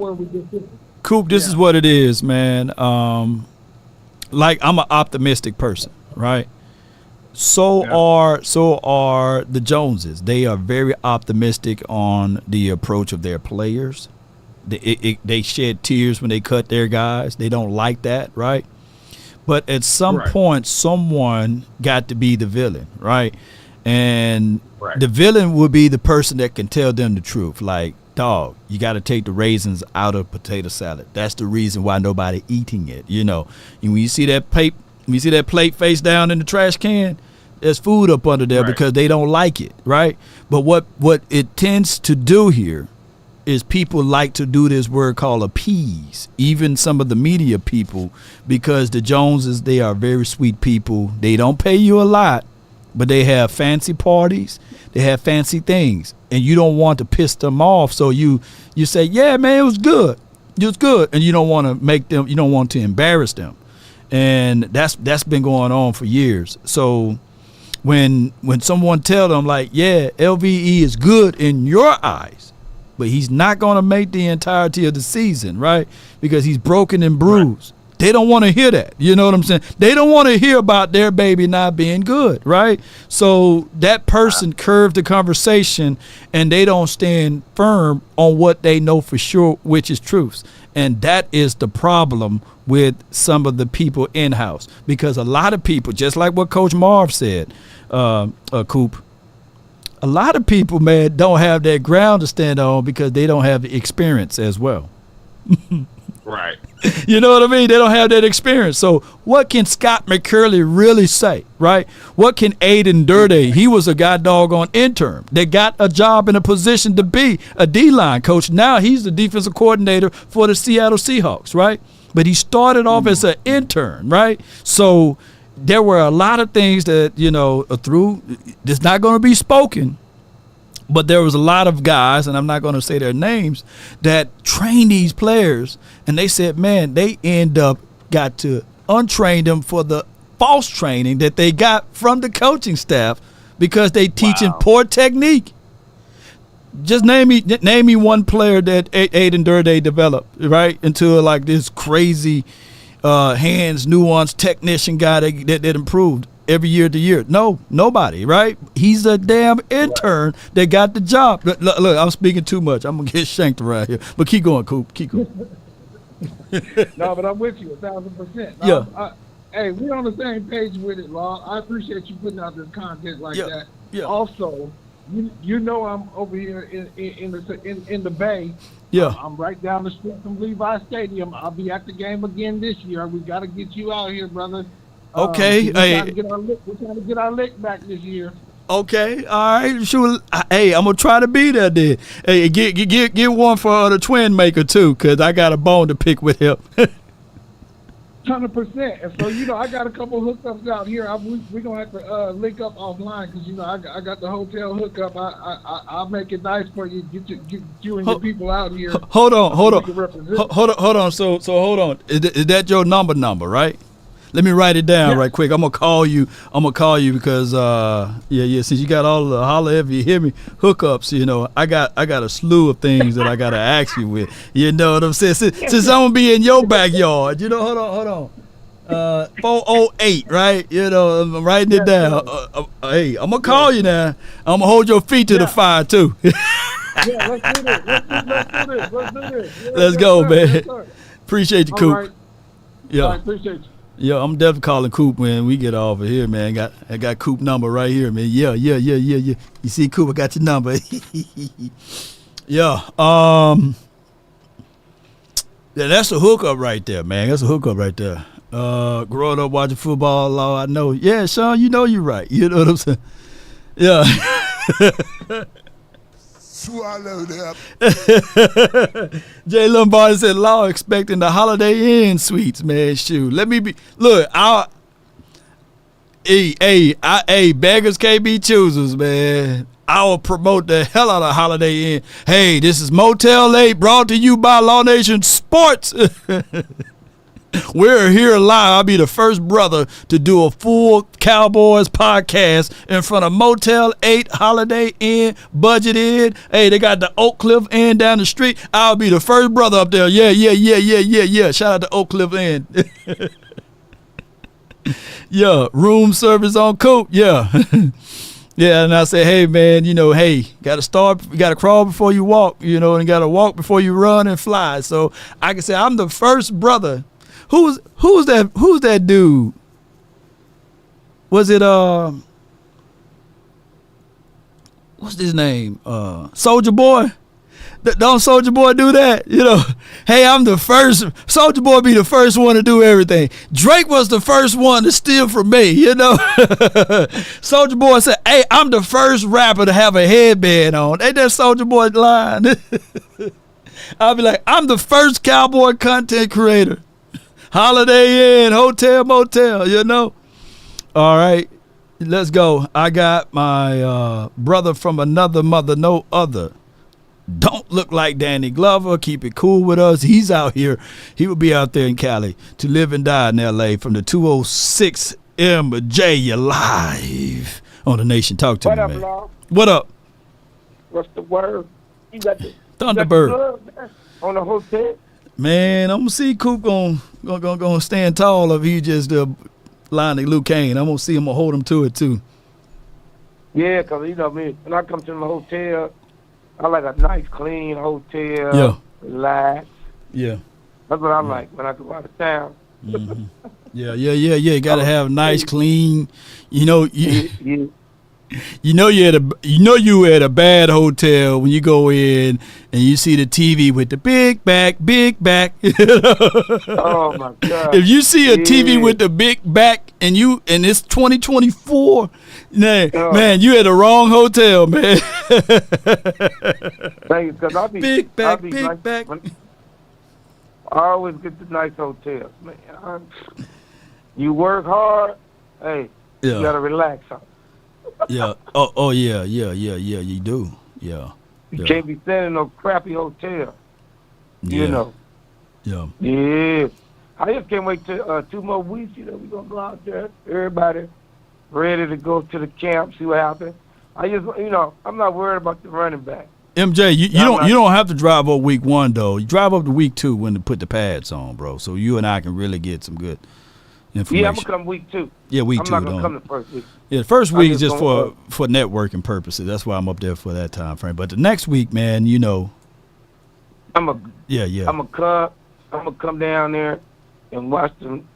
S2: Coop, this is what it is, man. Like, I'm an optimistic person, right? So are the Joneses. They are very optimistic on the approach of their players. They shed tears when they cut their guys. They don't like that, right? But at some point, someone got to be the villain, right? And the villain will be the person that can tell them the truth. Like, dog, you got to take the raisins out of potato salad. That's the reason why nobody eating it, And when you see that plate face down in the trash can, there's food up under there because they don't like it, right? But what it tends to do here is people like to do this word called appease, even some of the media people, because the Joneses, they are very sweet people. They don't pay you a lot, but they have fancy parties. They have fancy things, and you don't want to piss them off. So you say, yeah, man, it was good. It was good. And you don't want to embarrass them. And that's been going on for years. So when someone tell them, like, yeah, LVE is good in your eyes, but he's not going to make the entirety of the season, right? Because he's broken and bruised. They don't want to hear that. You know what I'm saying? They don't want to hear about their baby not being good, right? So that person curved the conversation, and they don't stand firm on what they know for sure, which is truths. And that is the problem with some of the people in-house, because a lot of people, just like what Coach Marv said, Coop, a lot of people, man, don't have that ground to stand on because they don't have the experience as well.
S7: Right.
S2: You know what I mean? They don't have that experience. So what can Scott McCurley really say, right? What can Aiden Durde? He was a guy doggone intern that got a job in a position to be a D-line coach. Now he's the defensive coordinator for the Seattle Seahawks, right? But he started off as an intern, right? So there were a lot of things that, it's not going to be spoken. But there was a lot of guys, and I'm not going to say their names, that trained these players, and they said, man, they got to untrain them for the false training that they got from the coaching staff because they teaching poor technique. Just name me one player that Aiden Durde developed, right, into like this crazy hands nuanced technician guy that improved. every year to year? No, nobody, right? He's a damn intern that got the job. Look, I'm speaking too much. I'm going to get shanked around here. But keep going, Coop. Keep going.
S7: No, but I'm with you 1,000%.
S2: Yeah.
S7: Hey, we're on the same page with it, Law. I appreciate you putting out this content like that.
S2: Yeah.
S7: Also, you know I'm over here in the Bay.
S2: Yeah.
S7: I'm right down the street from Levi Stadium. I'll be at the game again this year. We got to get you out here, brother.
S2: Okay.
S7: We're trying to get our lick back this year.
S2: Okay, all right, sure. Hey, I'm gonna try to be there then. Hey, get one for the twin maker too, cause I got a bone to pick with him.
S7: 100%. And so I got a couple hookups out here. We're gonna have to link up offline because I got the hotel hookup. I'll make it nice for you. Get you and your people out here.
S2: Hold on. So hold on. Is that your number, right? Let me write it down right quick. I'm gonna call you because since you got all the holler if you hear me hookups, I got a slew of things that I gotta ask you with. You know what I'm saying? Since I'm gonna be in your backyard, hold on. 408, right? I'm writing it down. Hey, I'm gonna call you now. I'm gonna hold your feet to the fire too.
S7: Yeah, let's do this. Yeah,
S2: let's go, man.
S7: Yes,
S2: Appreciate you, Coop.
S7: Right.
S2: Yeah.
S7: All right, appreciate you.
S2: Yeah, I'm definitely calling Coop when we get over here, man. I got Coop number right here, man. Yeah. You see, Coop, I got your number. Yeah. Yeah, that's a hookup right there, man. That's a hookup right there. Growing up watching football, Law, I know. Yeah, Sean, you're right. You know what I'm saying? Yeah.
S5: Swallow that.
S2: Jay Lombardi said, Law expecting the Holiday Inn suites, man. Shoot. Let me be. Look, beggars can't be choosers, man. I will promote the hell out of Holiday Inn. Hey, this is Motel 8 brought to you by Law Nation Sports. We're here live. I'll be the first brother to do a full Cowboys podcast in front of Motel 8, Holiday Inn, Budget Inn. Hey, they got the Oak Cliff Inn down the street. I'll be the first brother up there. Yeah. Shout out to Oak Cliff Inn. Yeah, room service on Coop. Yeah. Yeah, and I say, hey, man, got to crawl before you walk, and got to walk before you run and fly. So I can say I'm the first brother. Who's that dude? Was it what's his name? Soulja Boy? Don't Soulja Boy do that? Hey, I'm the first. Soulja Boy be the first one to do everything. Drake was the first one to steal from me, Soulja Boy said, hey, I'm the first rapper to have a headband on. Ain't that Soulja Boy line? I'll be like, I'm the first Cowboy content creator. Holiday Inn, hotel, motel, All right, let's go. I got my brother from another mother, no other. Don't look like Danny Glover. Keep it cool with us. He's out here. He will be out there in Cali to live and die in L.A. from the 206 MJ. You live on the Nation. Talk to me, man.
S12: Law?
S2: What up?
S12: What's the word? You got the
S2: Thunderbird
S12: on the hotel.
S2: Man, I'm gonna see Coop gonna stand tall if he just line like Luke Kane. I'm gonna see him, gonna hold him to it too.
S12: Yeah, cause me, when I come to the hotel, I like a nice, clean hotel.
S2: Yeah.
S12: Relax.
S2: Yeah.
S12: That's what I like when I go out of town.
S2: Mm-hmm. Yeah. You gotta have nice, clean. Yeah. You at a bad hotel when you go in and you see the TV with the big back.
S12: Oh my God!
S2: If you see a TV with the big back and it's 2024, man, you at the wrong hotel, man.
S12: Thank you, because I be
S2: big back.
S12: I always get the nice hotels, man. You work hard, hey, you gotta relax.
S2: Yeah. Oh yeah. You do. Yeah.
S12: You can't be staying in no crappy hotel.
S2: Yeah.
S12: Yeah. Yeah. I just can't wait till 2 more weeks. We're gonna go out there. Everybody ready to go to the camp, see what happens. I just, I'm not worried about the running back.
S2: MJ, you don't have to drive up week 1 though. You drive up to week 2 when to put the pads on, bro. So you and I can really get some good. information.
S12: Yeah, I'm gonna come week 2.
S2: Yeah, week
S12: I'm
S2: 2.
S12: not gonna come the first week.
S2: Yeah, the first week is just
S12: gonna,
S2: for networking purposes. That's why I'm up there for that time frame. But the next week, man, you know.
S12: I'm a
S2: yeah.
S12: I'm gonna come down there and watch them.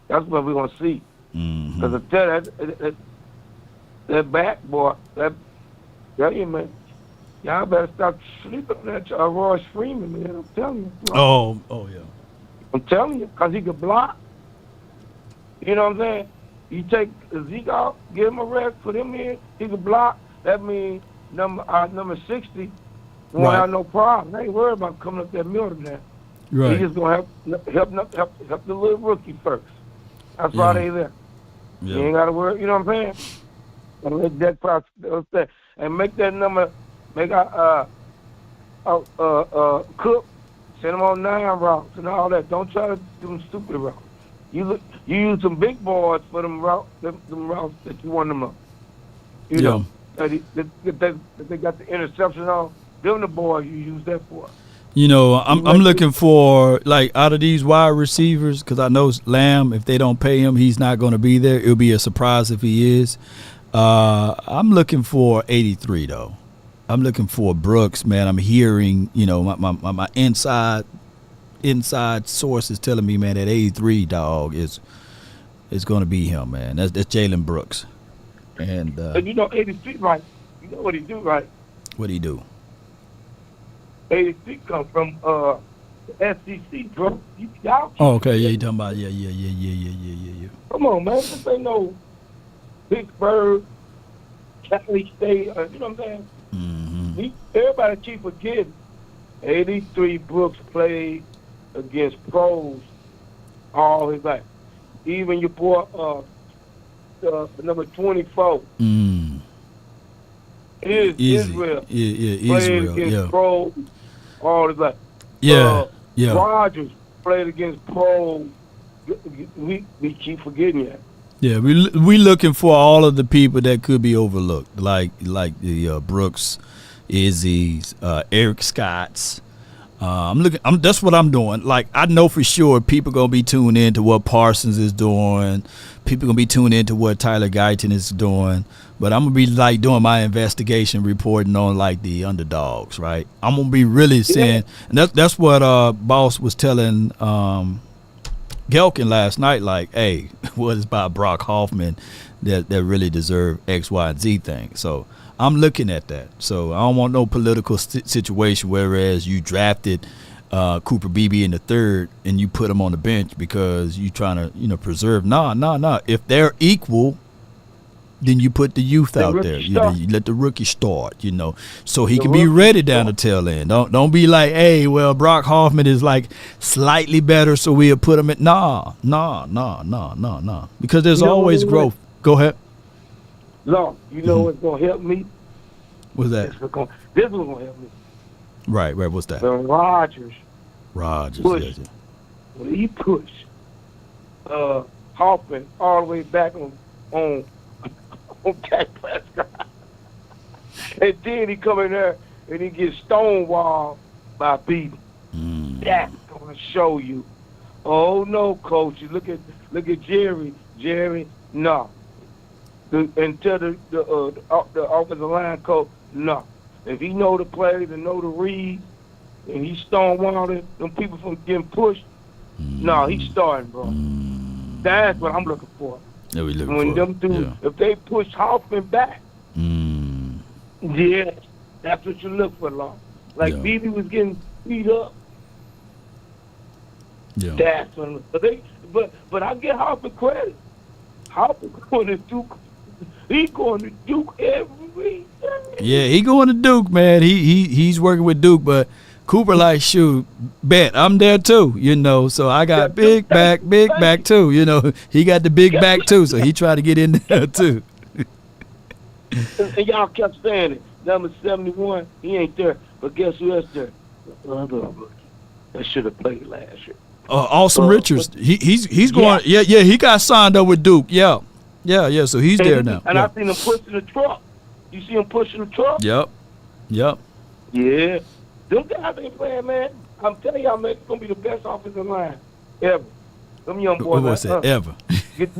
S12: That's what we're gonna see. Because I tell you, that back boy, tell you, man, y'all better stop sleeping on that Royce Freeman, man. I'm telling you.
S2: Oh yeah.
S12: I'm telling you, because he could block. You know what I'm saying? You take Zeke out, give him a rest, put him in, he can block. That means number 60 won't have no problem. They ain't worried about coming up that middle now.
S2: Right.
S12: He just gonna help the little rookie first. That's why they there.
S2: Yeah.
S12: You ain't gotta worry. You know what I'm saying? And let that process and make that number. Make Cook. Send them on 9 routes and all that. Don't try to do them stupid routes. You use some big boys for them routes that you want them on. You know that they got the interception on. Them the boys you use that for.
S2: You know, I'm looking for, like, out of these wide receivers, because I know Lamb, if they don't pay him, he's not going to be there. It'll be a surprise if he is. I'm looking for 83 though. I'm looking for Brooks, man. I'm hearing, you know, my inside source is telling me, man, that 83 dog is going to be him, man. That's Jalen Brooks. And
S12: you know, 83, right? You know what he do, right?
S2: What he do?
S12: 83 come from the SEC, bro. Y'all.
S2: Oh, okay. Yeah, you talking about yeah.
S12: Come on, man. This ain't no Pittsburgh, Cali State. You know what I'm saying? Everybody keep forgetting. 83 Brooks played against pros all his life. Even your boy, number 24. Israel. Played against pros all his life.
S2: Yeah.
S12: Rogers played against pros. We keep forgetting that.
S2: Yeah, we looking for all of the people that could be overlooked, like the Brooks, Izzy's, Eric Scott's. That's what I'm doing. Like, I know for sure people gonna be tuned in to what Parsons is doing. People gonna be tuned in to what Tyler Guyton is doing. But I'm gonna be like doing my investigation, reporting on like the underdogs, right? I'm gonna be really saying, and that's what Boss was telling Gelkin last night. Like, hey, what is about Brock Hoffman that really deserve X, Y, and Z thing? So I'm looking at that. So I don't want no political situation. Whereas you drafted Cooper Beebe in the 3rd and you put him on the bench because you trying to preserve. Nah. If they're equal, then you put the youth out there. You let the rookie start, so he can be ready down the tail end. Don't be like, hey, well, Brock Hoffman is like slightly better, so we'll put him at. Nah. Because there's always growth. Go ahead.
S12: No, you know what's gonna help me?
S2: What's that?
S12: This is gonna help me.
S2: Right. What's that?
S12: When Rogers
S2: push,
S12: when he pushed Hoffman all the way back on Dak Prescott. And then he come in there and he gets stonewalled by Beebe. That's gonna show you. Oh no, coach. You look at Jerry. Jerry, no. Until the offensive line coach, no. If he know the plays and know the read, and he stonewalling them people from getting pushed, no, he's starting, bro. That's what I'm looking for.
S2: Yeah, we looking
S12: when
S2: for
S12: them two, if they push Hoffman back, yeah, that's what you look for, Law. Like Beebe was getting beat up.
S2: Yeah.
S12: That's when. But I get Hoffman credit. Hoffman going to Duke. He going to Duke every week.
S2: Yeah, he going to Duke, man. He's working with Duke, but Cooper like, shoot, bet I'm there too, So I got big back too, He got the big back too, so he tried to get in there too.
S12: And y'all kept saying it. Number 71, he ain't there. But guess who else there? The other rookie that should have played last year.
S2: Awesome Richards. He's going. Yeah. He got signed up with Duke. Yeah. So he's there now.
S12: And I seen him pushing the truck. You see him pushing the truck?
S2: Yep.
S12: Yeah. Them guys ain't playing, man. I'm telling y'all, man, it's gonna be the best offensive line ever. Them young boys.
S2: What said ever?
S12: Get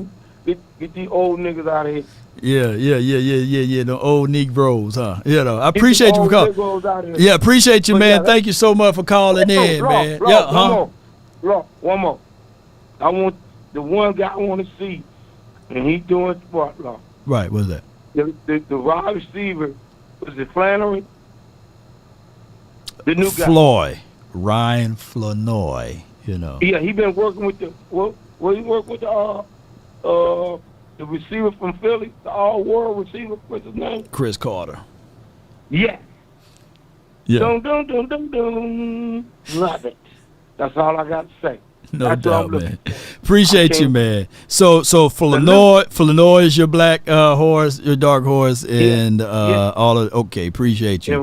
S12: these old niggas out of here.
S2: Yeah. The old Negroes, huh? You know, I appreciate you for calling. Yeah, appreciate you,
S12: But
S2: man.
S12: yeah,
S2: Thank you so much for calling in, man.
S12: One more. I want the one guy I want to see, and he doing what, Law?
S2: Right, what's that?
S12: The wide receiver, was it Flannery? The new guy.
S2: Ryan Flournoy, you know.
S12: Yeah, he been working with he worked with the receiver from Philly, the all-world receiver, what's his name?
S2: Chris Carter.
S12: Yeah.
S2: Yeah.
S12: Dum. Love it. That's all I got to say.
S2: No doubt, man. Appreciate you, man. So Flournoy is your black horse, your dark horse, and all of. Okay, appreciate you.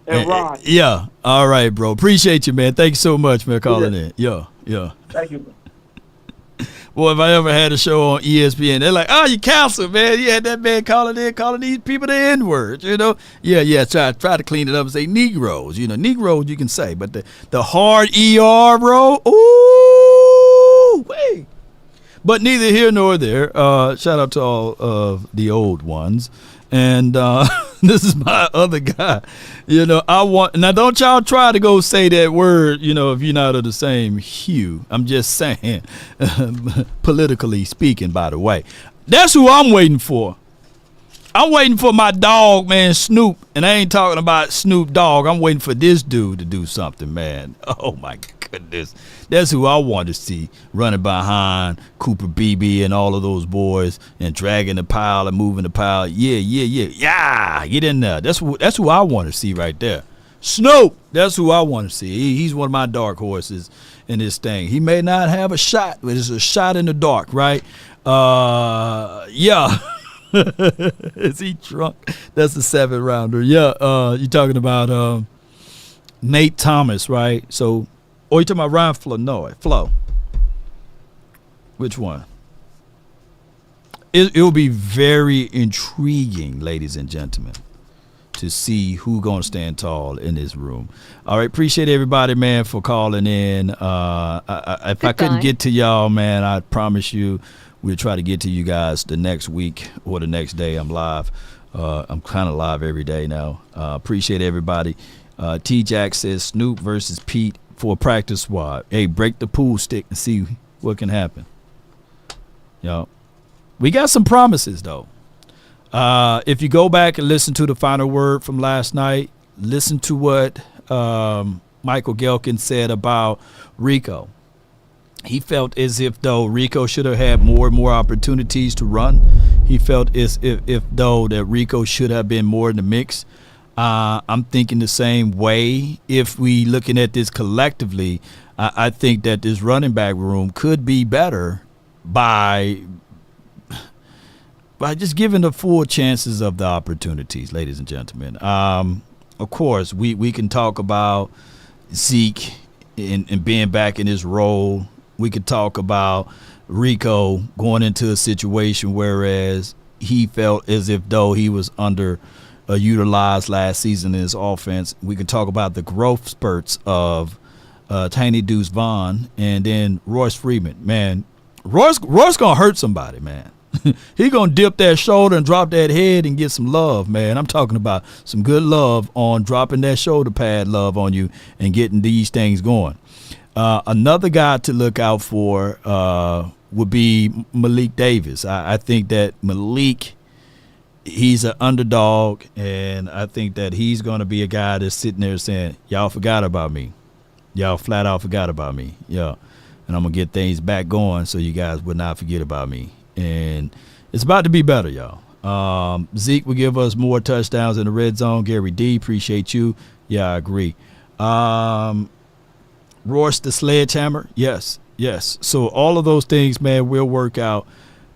S12: And Rod.
S2: Yeah. All right, bro. Appreciate you, man. Thank you so much, man, calling in. Yeah.
S12: Thank you, man.
S2: Boy, if I ever had a show on ESPN, they're like, "Oh, you canceled, man. You had that man calling these people the N-words, you know." Yeah. Try to clean it up and say Negroes. You know, Negroes you can say, but the hard ER, bro. Ooh, wait. But neither here nor there. Shout out to all of the old ones. And this is my other guy. You know, now don't y'all try to go say that word, you know, if you're not of the same hue. I'm just saying, politically speaking, by the way. That's who I'm waiting for. I'm waiting for my dog, man, Snoop. And I ain't talking about Snoop Dogg. I'm waiting for this dude to do something, man. Oh, my goodness. That's who I want to see running behind Cooper Beebe and all of those boys and dragging the pile and moving the pile. Yeah. Get in there. That's who I want to see right there. Snoop. That's who I want to see. He's one of my dark horses in this thing. He may not have a shot, but it's a shot in the dark, right? Yeah. Is he drunk? That's the 7th rounder. Yeah. You're talking about Nate Thomas, right? So, or you talking about Ryan Flournoy? Flo. Which one? It will be very intriguing, ladies and gentlemen, to see who gonna stand tall in this room. All right, appreciate everybody, man, for calling in. If I couldn't get to y'all, man, I promise you we'll try to get to you guys the next week or the next day. I'm live. I'm kind of live every day now. Appreciate everybody. T-Jack says Snoop versus Pete for a practice squad. Hey, break the pool stick and see what can happen. We got some promises, though. If you go back and listen to the final word from last night, listen to what Michael Gelkin said about Rico. He felt as if though Rico should have had more and more opportunities to run. He felt as if though that Rico should have been more in the mix. I'm thinking the same way. If we looking at this collectively, I think that this running back room could be better by just giving the full chances of the opportunities, ladies and gentlemen. Of course, we can talk about Zeke and being back in his role. We could talk about Rico going into a situation whereas he felt as if though he was utilized last season in his offense. We can talk about the growth spurts of Tiny Deuce Vaughn and then Royce Freeman. Man, Royce gonna hurt somebody, man. He gonna dip that shoulder and drop that head and get some love, man. I'm talking about some good love on dropping that shoulder pad love on you and getting these things going. Another guy to look out for would be Malik Davis. I think that Malik, he's an underdog, and I think that he's going to be a guy that's sitting there saying, y'all forgot about me. Y'all flat out forgot about me. Yeah. And I'm going to get things back going so you guys would not forget about me. And it's about to be better, y'all. Zeke will give us more touchdowns in the red zone. Gary D, appreciate you. Yeah, I agree. Royce the Sledgehammer. Yes. So all of those things, man, will work out.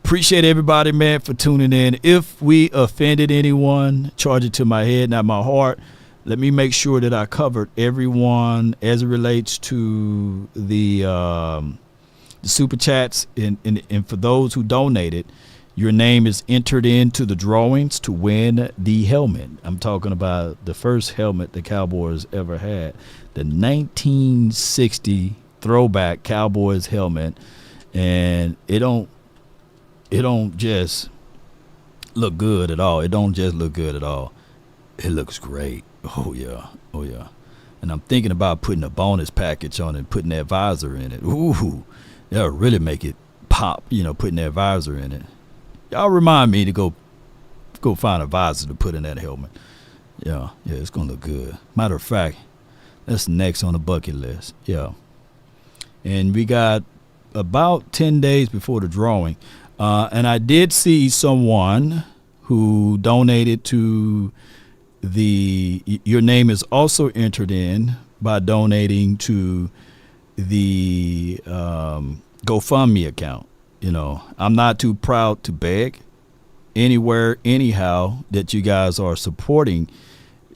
S2: Appreciate everybody, man, for tuning in. If we offended anyone, charge it to my head, not my heart. Let me make sure that I covered everyone as it relates to the super chats. And for those who donated, your name is entered into the drawings to win the helmet. I'm talking about the first helmet the Cowboys ever had, the 1960 throwback Cowboys helmet. and it don't just look good at all. It don't just look good at all. It looks great. Oh yeah. And I'm thinking about putting a bonus package on it, putting that visor in it. Ooh, that'll really make it pop. Putting that visor in it. Y'all remind me to go find a visor to put in that helmet. Yeah, it's gonna look good. Matter of fact, that's next on the bucket list. Yeah. And we got about 10 days before the drawing. And I did see someone who donated to your name is also entered in by donating to the GoFundMe account. I'm not too proud to beg anywhere, anyhow, that you guys are supporting.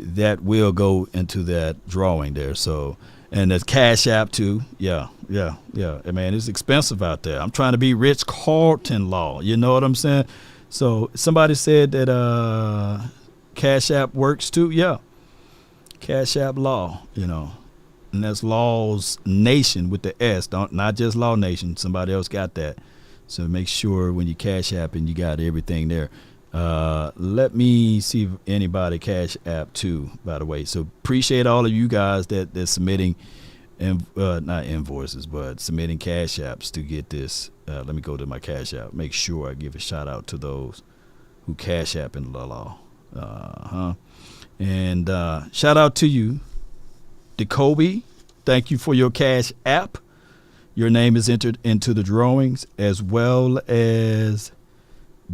S2: That will go into that drawing there. So, and the Cash App too. Yeah. Man, it's expensive out there. I'm trying to be Rich Carlton law. You know what I'm saying? So somebody said that Cash App works too. Yeah. Cash App law, and that's Laws Nation with the S. Not just Law Nation. Somebody else got that. So make sure when you Cash App and you got everything there. Let me see if anybody Cash App too, by the way. So appreciate all of you guys that's submitting, not invoices, but submitting Cash Apps to get this. Let me go to my Cash App. Make sure I give a shout out to those who Cash App in the law. And shout out to you, Decoby. Thank you for your Cash App. Your name is entered into the drawings, as well as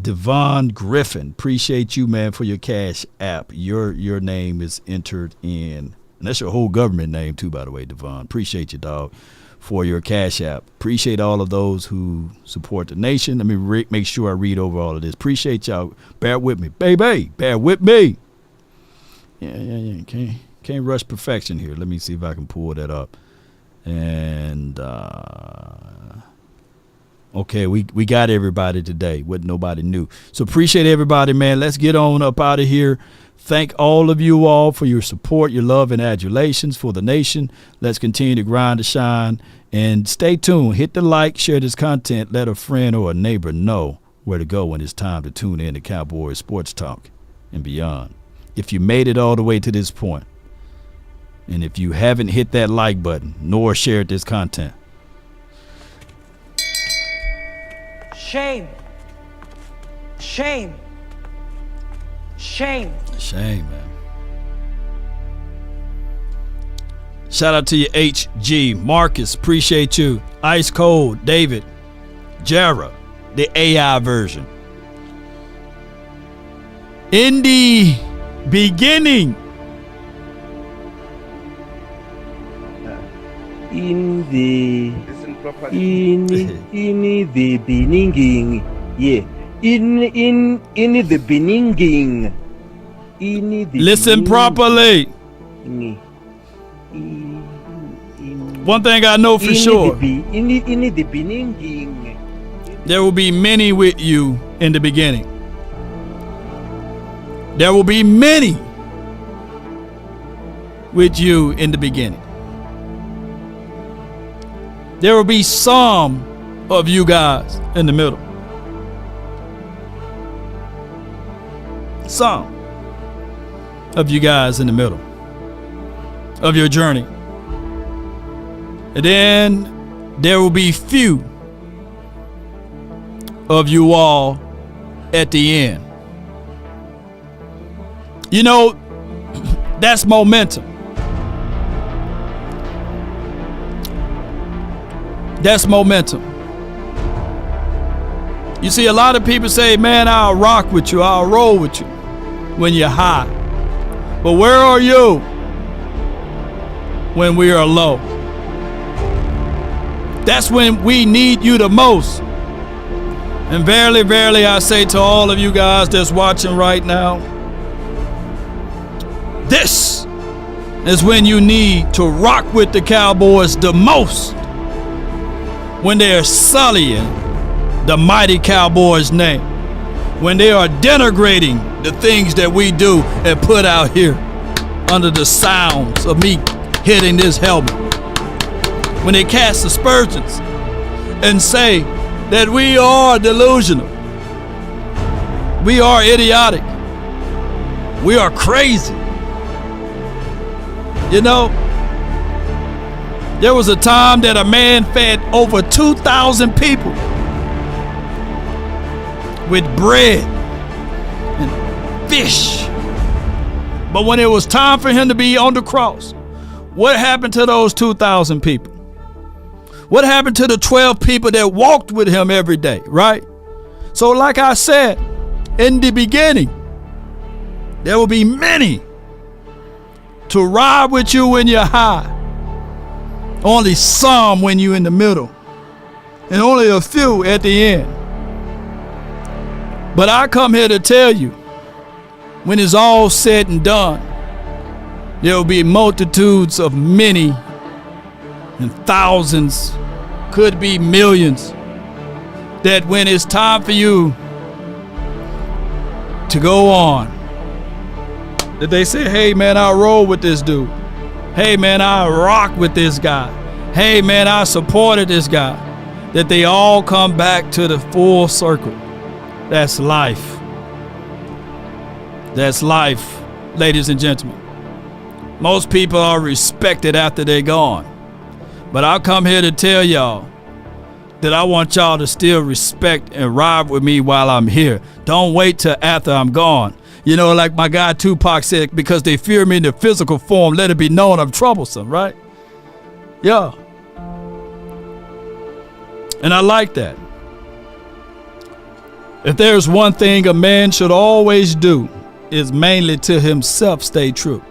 S2: Devon Griffin. Appreciate you, man, for your Cash App. Your name is entered in, and that's your whole government name too, by the way, Devon. Appreciate you, dog, for your Cash App. Appreciate all of those who support the nation. Let me make sure I read over all of this. Appreciate y'all. Bear with me, baby. Bear with me. Yeah. Can't rush perfection here. Let me see if I can pull that up. And okay, we got everybody today. What nobody knew. So appreciate everybody, man. Let's get on up out of here. Thank all of you all for your support, your love, and adulations for the nation. Let's continue to grind to shine. And stay tuned. Hit the like, share this content. Let a friend or a neighbor know where to go when it's time to tune in to Cowboys Sports Talk and beyond. If you made it all the way to this point, and if you haven't hit that like button nor shared this content,
S8: shame. Shame. Shame.
S2: Shame, man. Shout out to you, HG. Marcus, appreciate you. Ice Cold, David, Jara, the AI version. In the beginning.
S10: In the beginning, yeah. In the beginning.
S2: Listen properly. One thing I know for sure.
S10: In the beginning.
S2: There will be many with you in the beginning. There will be many with you in the beginning. There will be some of you guys in the middle. Some of you guys in the middle of your journey. And then there will be few of you all at the end. You know, that's momentum. That's momentum. You see, a lot of people say, man, I'll rock with you, I'll roll with you when you're high. But where are you when we are low? That's when we need you the most. And verily, verily, I say to all of you guys that's watching right now, this is when you need to rock with the Cowboys the most. When they are sullying the mighty Cowboys' name. When they are denigrating the things that we do and put out here under the sounds of me hitting this helmet. When they cast aspersions and say that we are delusional. We are idiotic. We are crazy. You know, there was a time that a man fed over 2,000 people with bread and fish. But when it was time for him to be on the cross, what happened to those 2,000 people? What happened to the 12 people that walked with him every day, right? So like I said, in the beginning, there will be many to ride with you when you're high. Only some when you're in the middle. And only a few at the end. But I come here to tell you, when it's all said and done, there will be multitudes of many and thousands, could be millions, that when it's time for you to go on, that they say, hey man, I roll with this dude. Hey man, I rock with this guy. Hey man, I supported this guy. That they all come back to the full circle. That's life. That's life, ladies and gentlemen. Most people are respected after they're gone. But I'll come here to tell y'all that I want y'all to still respect and ride with me while I'm here. Don't wait till after I'm gone. You know, like my guy Tupac said, because they fear me in the physical form, let it be known I'm troublesome, right? Yeah. And I like that. If there's one thing a man should always do, is mainly to himself stay true.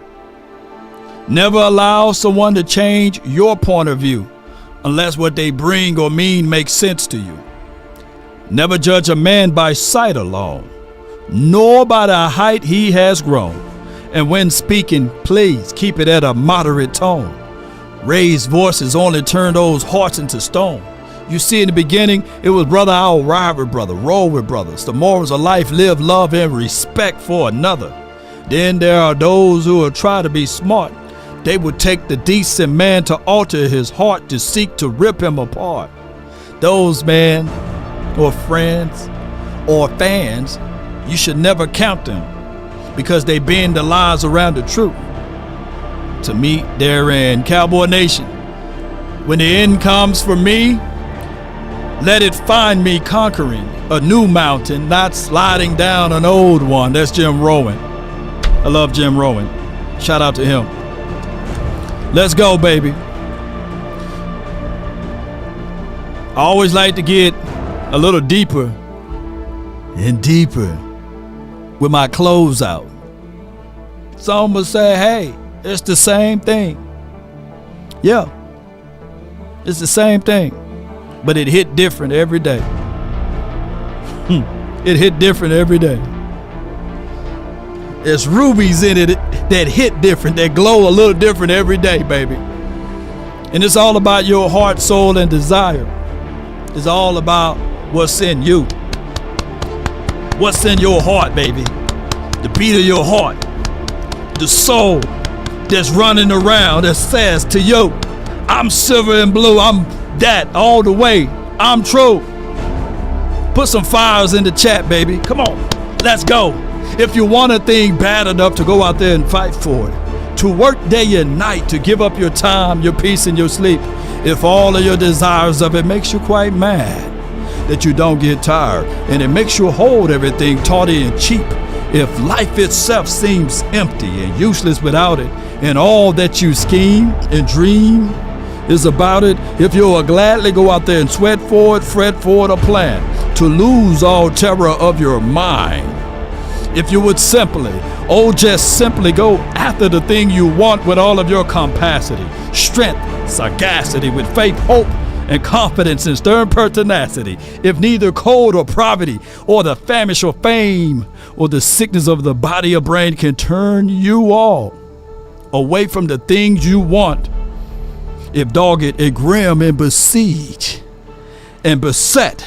S2: Never allow someone to change your point of view unless what they bring or mean makes sense to you. Never judge a man by sight alone, nor by the height he has grown. And when speaking, please keep it at a moderate tone. Raised voices only turn those hearts into stone. You see, in the beginning, it was brother, I'll ride with brother, roll with brothers. The morals of life, live, love, and respect for another. Then there are those who will try to be smart. They would take the decent man to alter his heart to seek to rip him apart. Those men, or friends, or fans, you should never count them because they bend the lies around the truth to meet their end. Cowboy Nation, when the end comes for me, let it find me conquering a new mountain, not sliding down an old one. That's Jim Rowan. I love Jim Rowan. Shout out to him. Let's go, baby. I always like to get a little deeper and deeper with my clothes out. Some will say, hey, it's the same thing. Yeah, it's the same thing. But it hit different every day. It hit different every day. There's rubies in it that hit different, that glow a little different every day, baby. And it's all about your heart, soul, and desire. It's all about what's in you. What's in your heart, baby. The beat of your heart. The soul that's running around that says to you, I'm silver and blue, I'm that all the way, I'm true. Put some fires in the chat, baby. Come on, let's go. If you want a thing bad enough to go out there and fight for it, to work day and night, to give up your time, your peace, and your sleep, if all of your desires of it makes you quite mad, that you don't get tired, and it makes you hold everything tawdry and cheap, if life itself seems empty and useless without it, and all that you scheme and dream is about it, if you'll gladly go out there and sweat for it, fret for it, or plan to lose all terror of your mind. If you would simply, just simply go after the thing you want with all of your capacity, strength, sagacity, with faith, hope, and confidence and stern pertinacity. If neither cold or poverty, or the famish or fame, or the sickness of the body or brain can turn you all away from the things you want, if dogged and grim and besieged and beset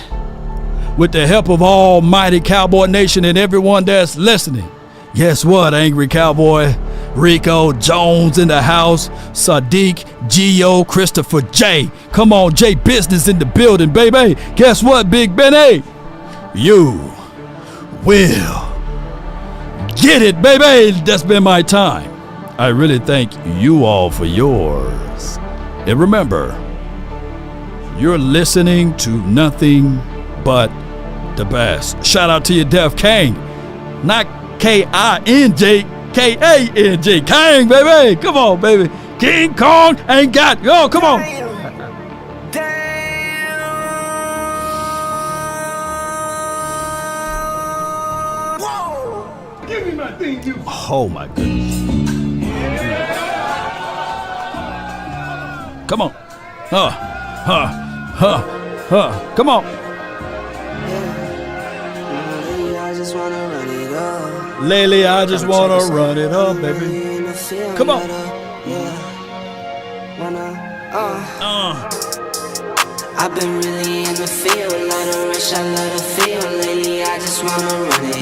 S2: with the help of Almighty Cowboy Nation and everyone that's listening, guess what, angry cowboy? Rico Jones in the house. Sadiq, Gio, Christopher J. Come on, J Business in the building, baby. Guess what, Big Benny? You will get it, baby. That's been my time. I really thank you all for yours. And remember, you're listening to nothing but the best. Shout out to your Def King. Not K-I-N-J, K-A-N-J. King, baby. Come on, baby. King Kong ain't got. Yo, come on.
S5: Give me my thing, you.
S2: Oh, my goodness. Come on. Come on. Lately, I just wanna run it up, baby. Come on.
S6: I've been really in the field, let her rush, I let her feel. Lately, I just wanna run it up.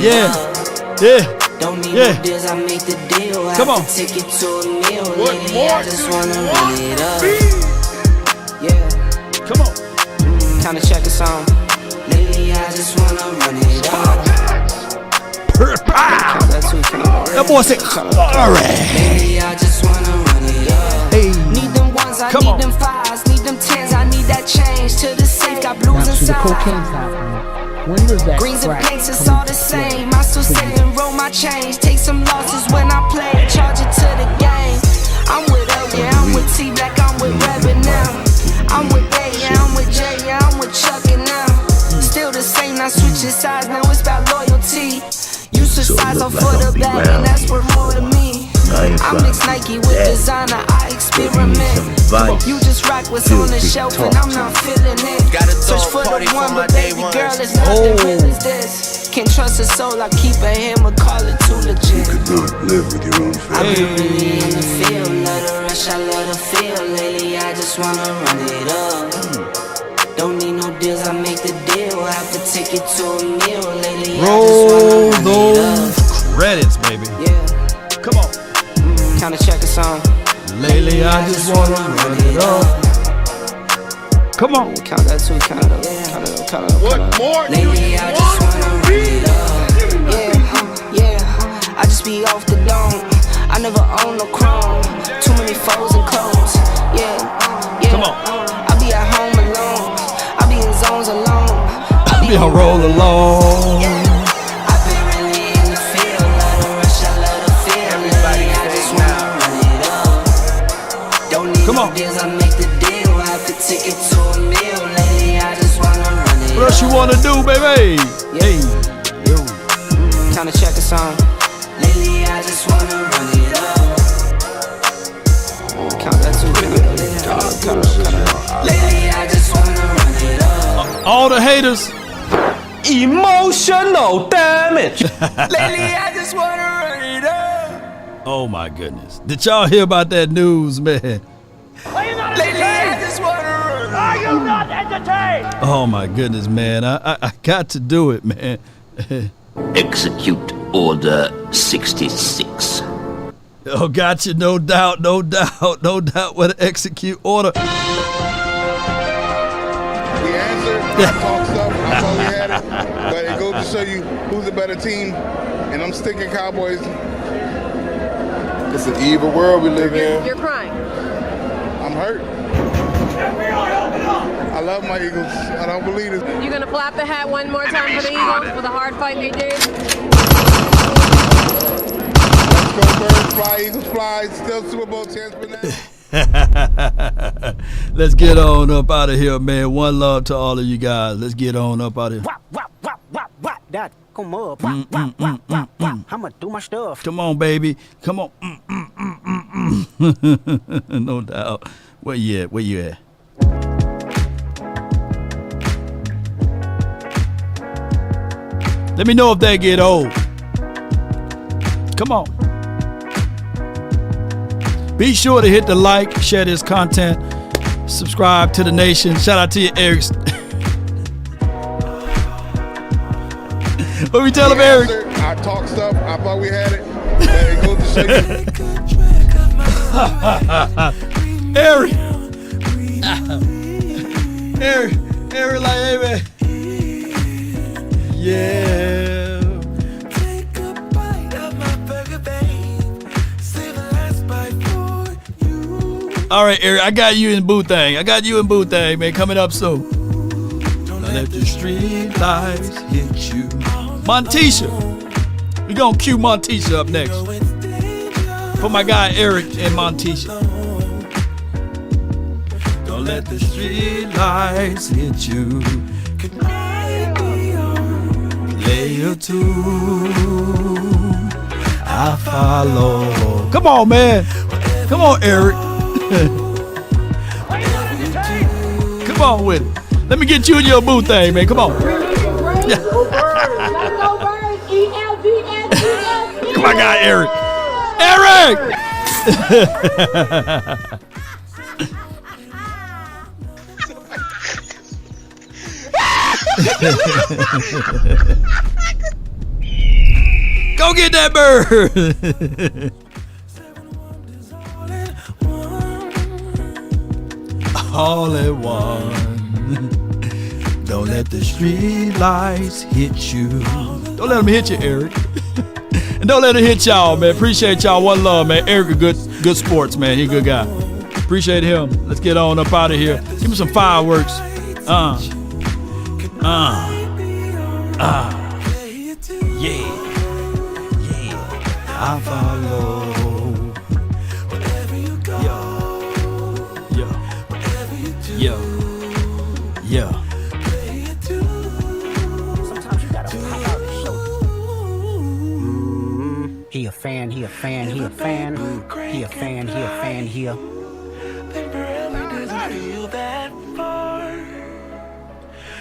S2: Yeah.
S6: Don't need no deals, I make the deal.
S2: Come on.
S6: Take it to a meal. Lately, I just wanna run it up. Yeah.
S2: Come on.
S6: Kinda check a song. Lately, I just wanna run it up.
S2: That boy said,
S6: lately, I just wanna run it up.
S2: Hey.
S6: Need them ones, I
S2: Come
S6: need
S2: on.
S6: them fives, need them tens, I need that change to the safe. Got blues inside.
S7: When does that
S6: Greens and
S7: crack
S6: pinks, it's
S7: come
S6: all the same. I still say and roll my change. Take some losses when I play, charge it to the game. I'm with L, yeah, I'm with T Black, I'm with Reverend now. I'm with A, yeah, I'm with J, yeah, I'm with Chuck and now. Still the same, not switching sides, now it's about loyalty. Used to size off for the bag, and that's worth more to me. I mix Nike with designer, I experiment. You just rock what's on the shelf, and I'm not feeling it. Search for the one, but baby girl, it's nothing real as this. Can't trust a soul, I keep a hammer, call it too legit.
S5: You could not live with your own
S6: I've
S5: family.
S6: been really in the field, let her rush, I let her feel. Lately, I just wanna run it up. Don't need no deals, I make the deal. I have to take it to a meal. Lately, I just wanna
S2: roll
S6: run
S2: those
S6: it up.
S2: credits, baby.
S6: Yeah.
S2: Come on.
S6: Kinda check a song.
S2: Lately, I just wanna run it up. Come on.
S6: Count that too, count it up, count it up.
S5: What more?
S6: Lately, I just wanna run it up. Yeah. I just be off the dome. I never own no chrome. Too many foes and clones. Yeah.
S2: Come on.
S6: I be at home alone. I be in zones alone.
S2: I be on roll along.
S6: I've been really in the field. Let her rush, I let her feel. Lately, I just wanna run it up. Don't need no deals, I make the deal. I have to take it to a meal. Lately, I just wanna run it up.
S2: What else you wanna do, baby? Hey.
S6: Kinda check a song. Lately, I just wanna run it up. Count that too, count it up. Lately, I just wanna run it up.
S2: All the haters.
S10: Emotional damage.
S6: Lately, I just wanna run it up.
S2: Oh my goodness. Did y'all hear about that news, man?
S6: Lately, I just wanna run it up. Are you not entertained?
S2: Oh my goodness, man. I got to do it, man.
S11: Execute Order 66.
S2: Oh, gotcha. No doubt. What to execute order.
S5: The answer, I talk stuff, I thought we had it, but it goes to show you who's a better team, and I'm sticking Cowboys. It's an evil world we live in.
S13: You're crying.
S5: I'm hurt. I love my Eagles. I don't believe it.
S13: You gonna flap the hat one more time for the Eagles for the hard fight they did?
S5: Let's go Birds, fly, Eagles fly, still Super Bowl chance for that.
S2: Let's get on up out of here, man. One love to all of you guys. Let's get on up out of here.
S14: That come up. I'ma do my stuff.
S2: Come on, baby. Come on. No doubt. Where you at? Where you at? Let me know if they get old. Come on. Be sure to hit the like, share this content, subscribe to the nation. Shout out to you, Eric. What we tell him, Eric?
S5: I talk stuff. I thought we had it, but it goes to so you.
S2: Eric. Eric, like, hey, man. Yeah. All right, Eric, I got you in Boothang. Man, coming up soon. Don't let the street lights hit you. Montisha. We're going to cue Montisha up next. For my guy, Eric and Montisha. Don't let the street lights hit you. Play a tune. I follow. Come on, man. Come on, Eric. Come on with it. Let me get you in your booth thing, man. Come on. Come on, guy, Eric. Eric! Go get that bird. All at one. Don't let the street lights hit you. Don't let them hit you, Eric. And don't let it hit y'all, man. Appreciate y'all. One love, man. Eric, a good sports, man. He a good guy. Appreciate him. Let's get on up out of here. Give me some fireworks. Yeah. I follow. Yeah.
S14: Sometimes you gotta pop out and show. He a fan, he a fan, he a fan. He a fan, he a fan, he a.
S6: Doesn't feel that far.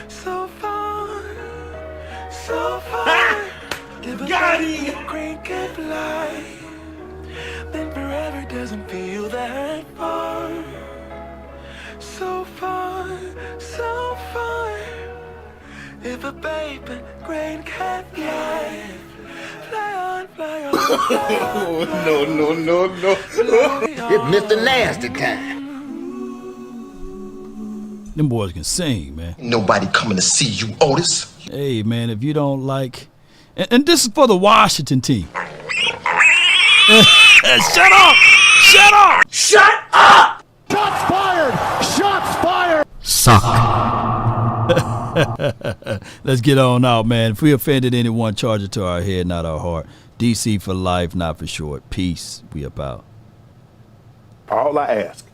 S6: So far. Got him! Great good life. Then forever doesn't feel that far. So far. If a baby grain can't fly on, fly on.
S4: No. It's Mr. Nasty time.
S2: Them boys can sing, man.
S4: Nobody coming to see you, Otis.
S2: Hey, man, if you don't like... And this is for the Washington team. Shut up! Shut up!
S6: Shut up!
S4: Shots fired! Shots fired!
S2: Suck. Let's get on out, man. If we offended anyone, charge it to our head, not our heart. DC for life, not for short. Peace. We about.
S15: All I ask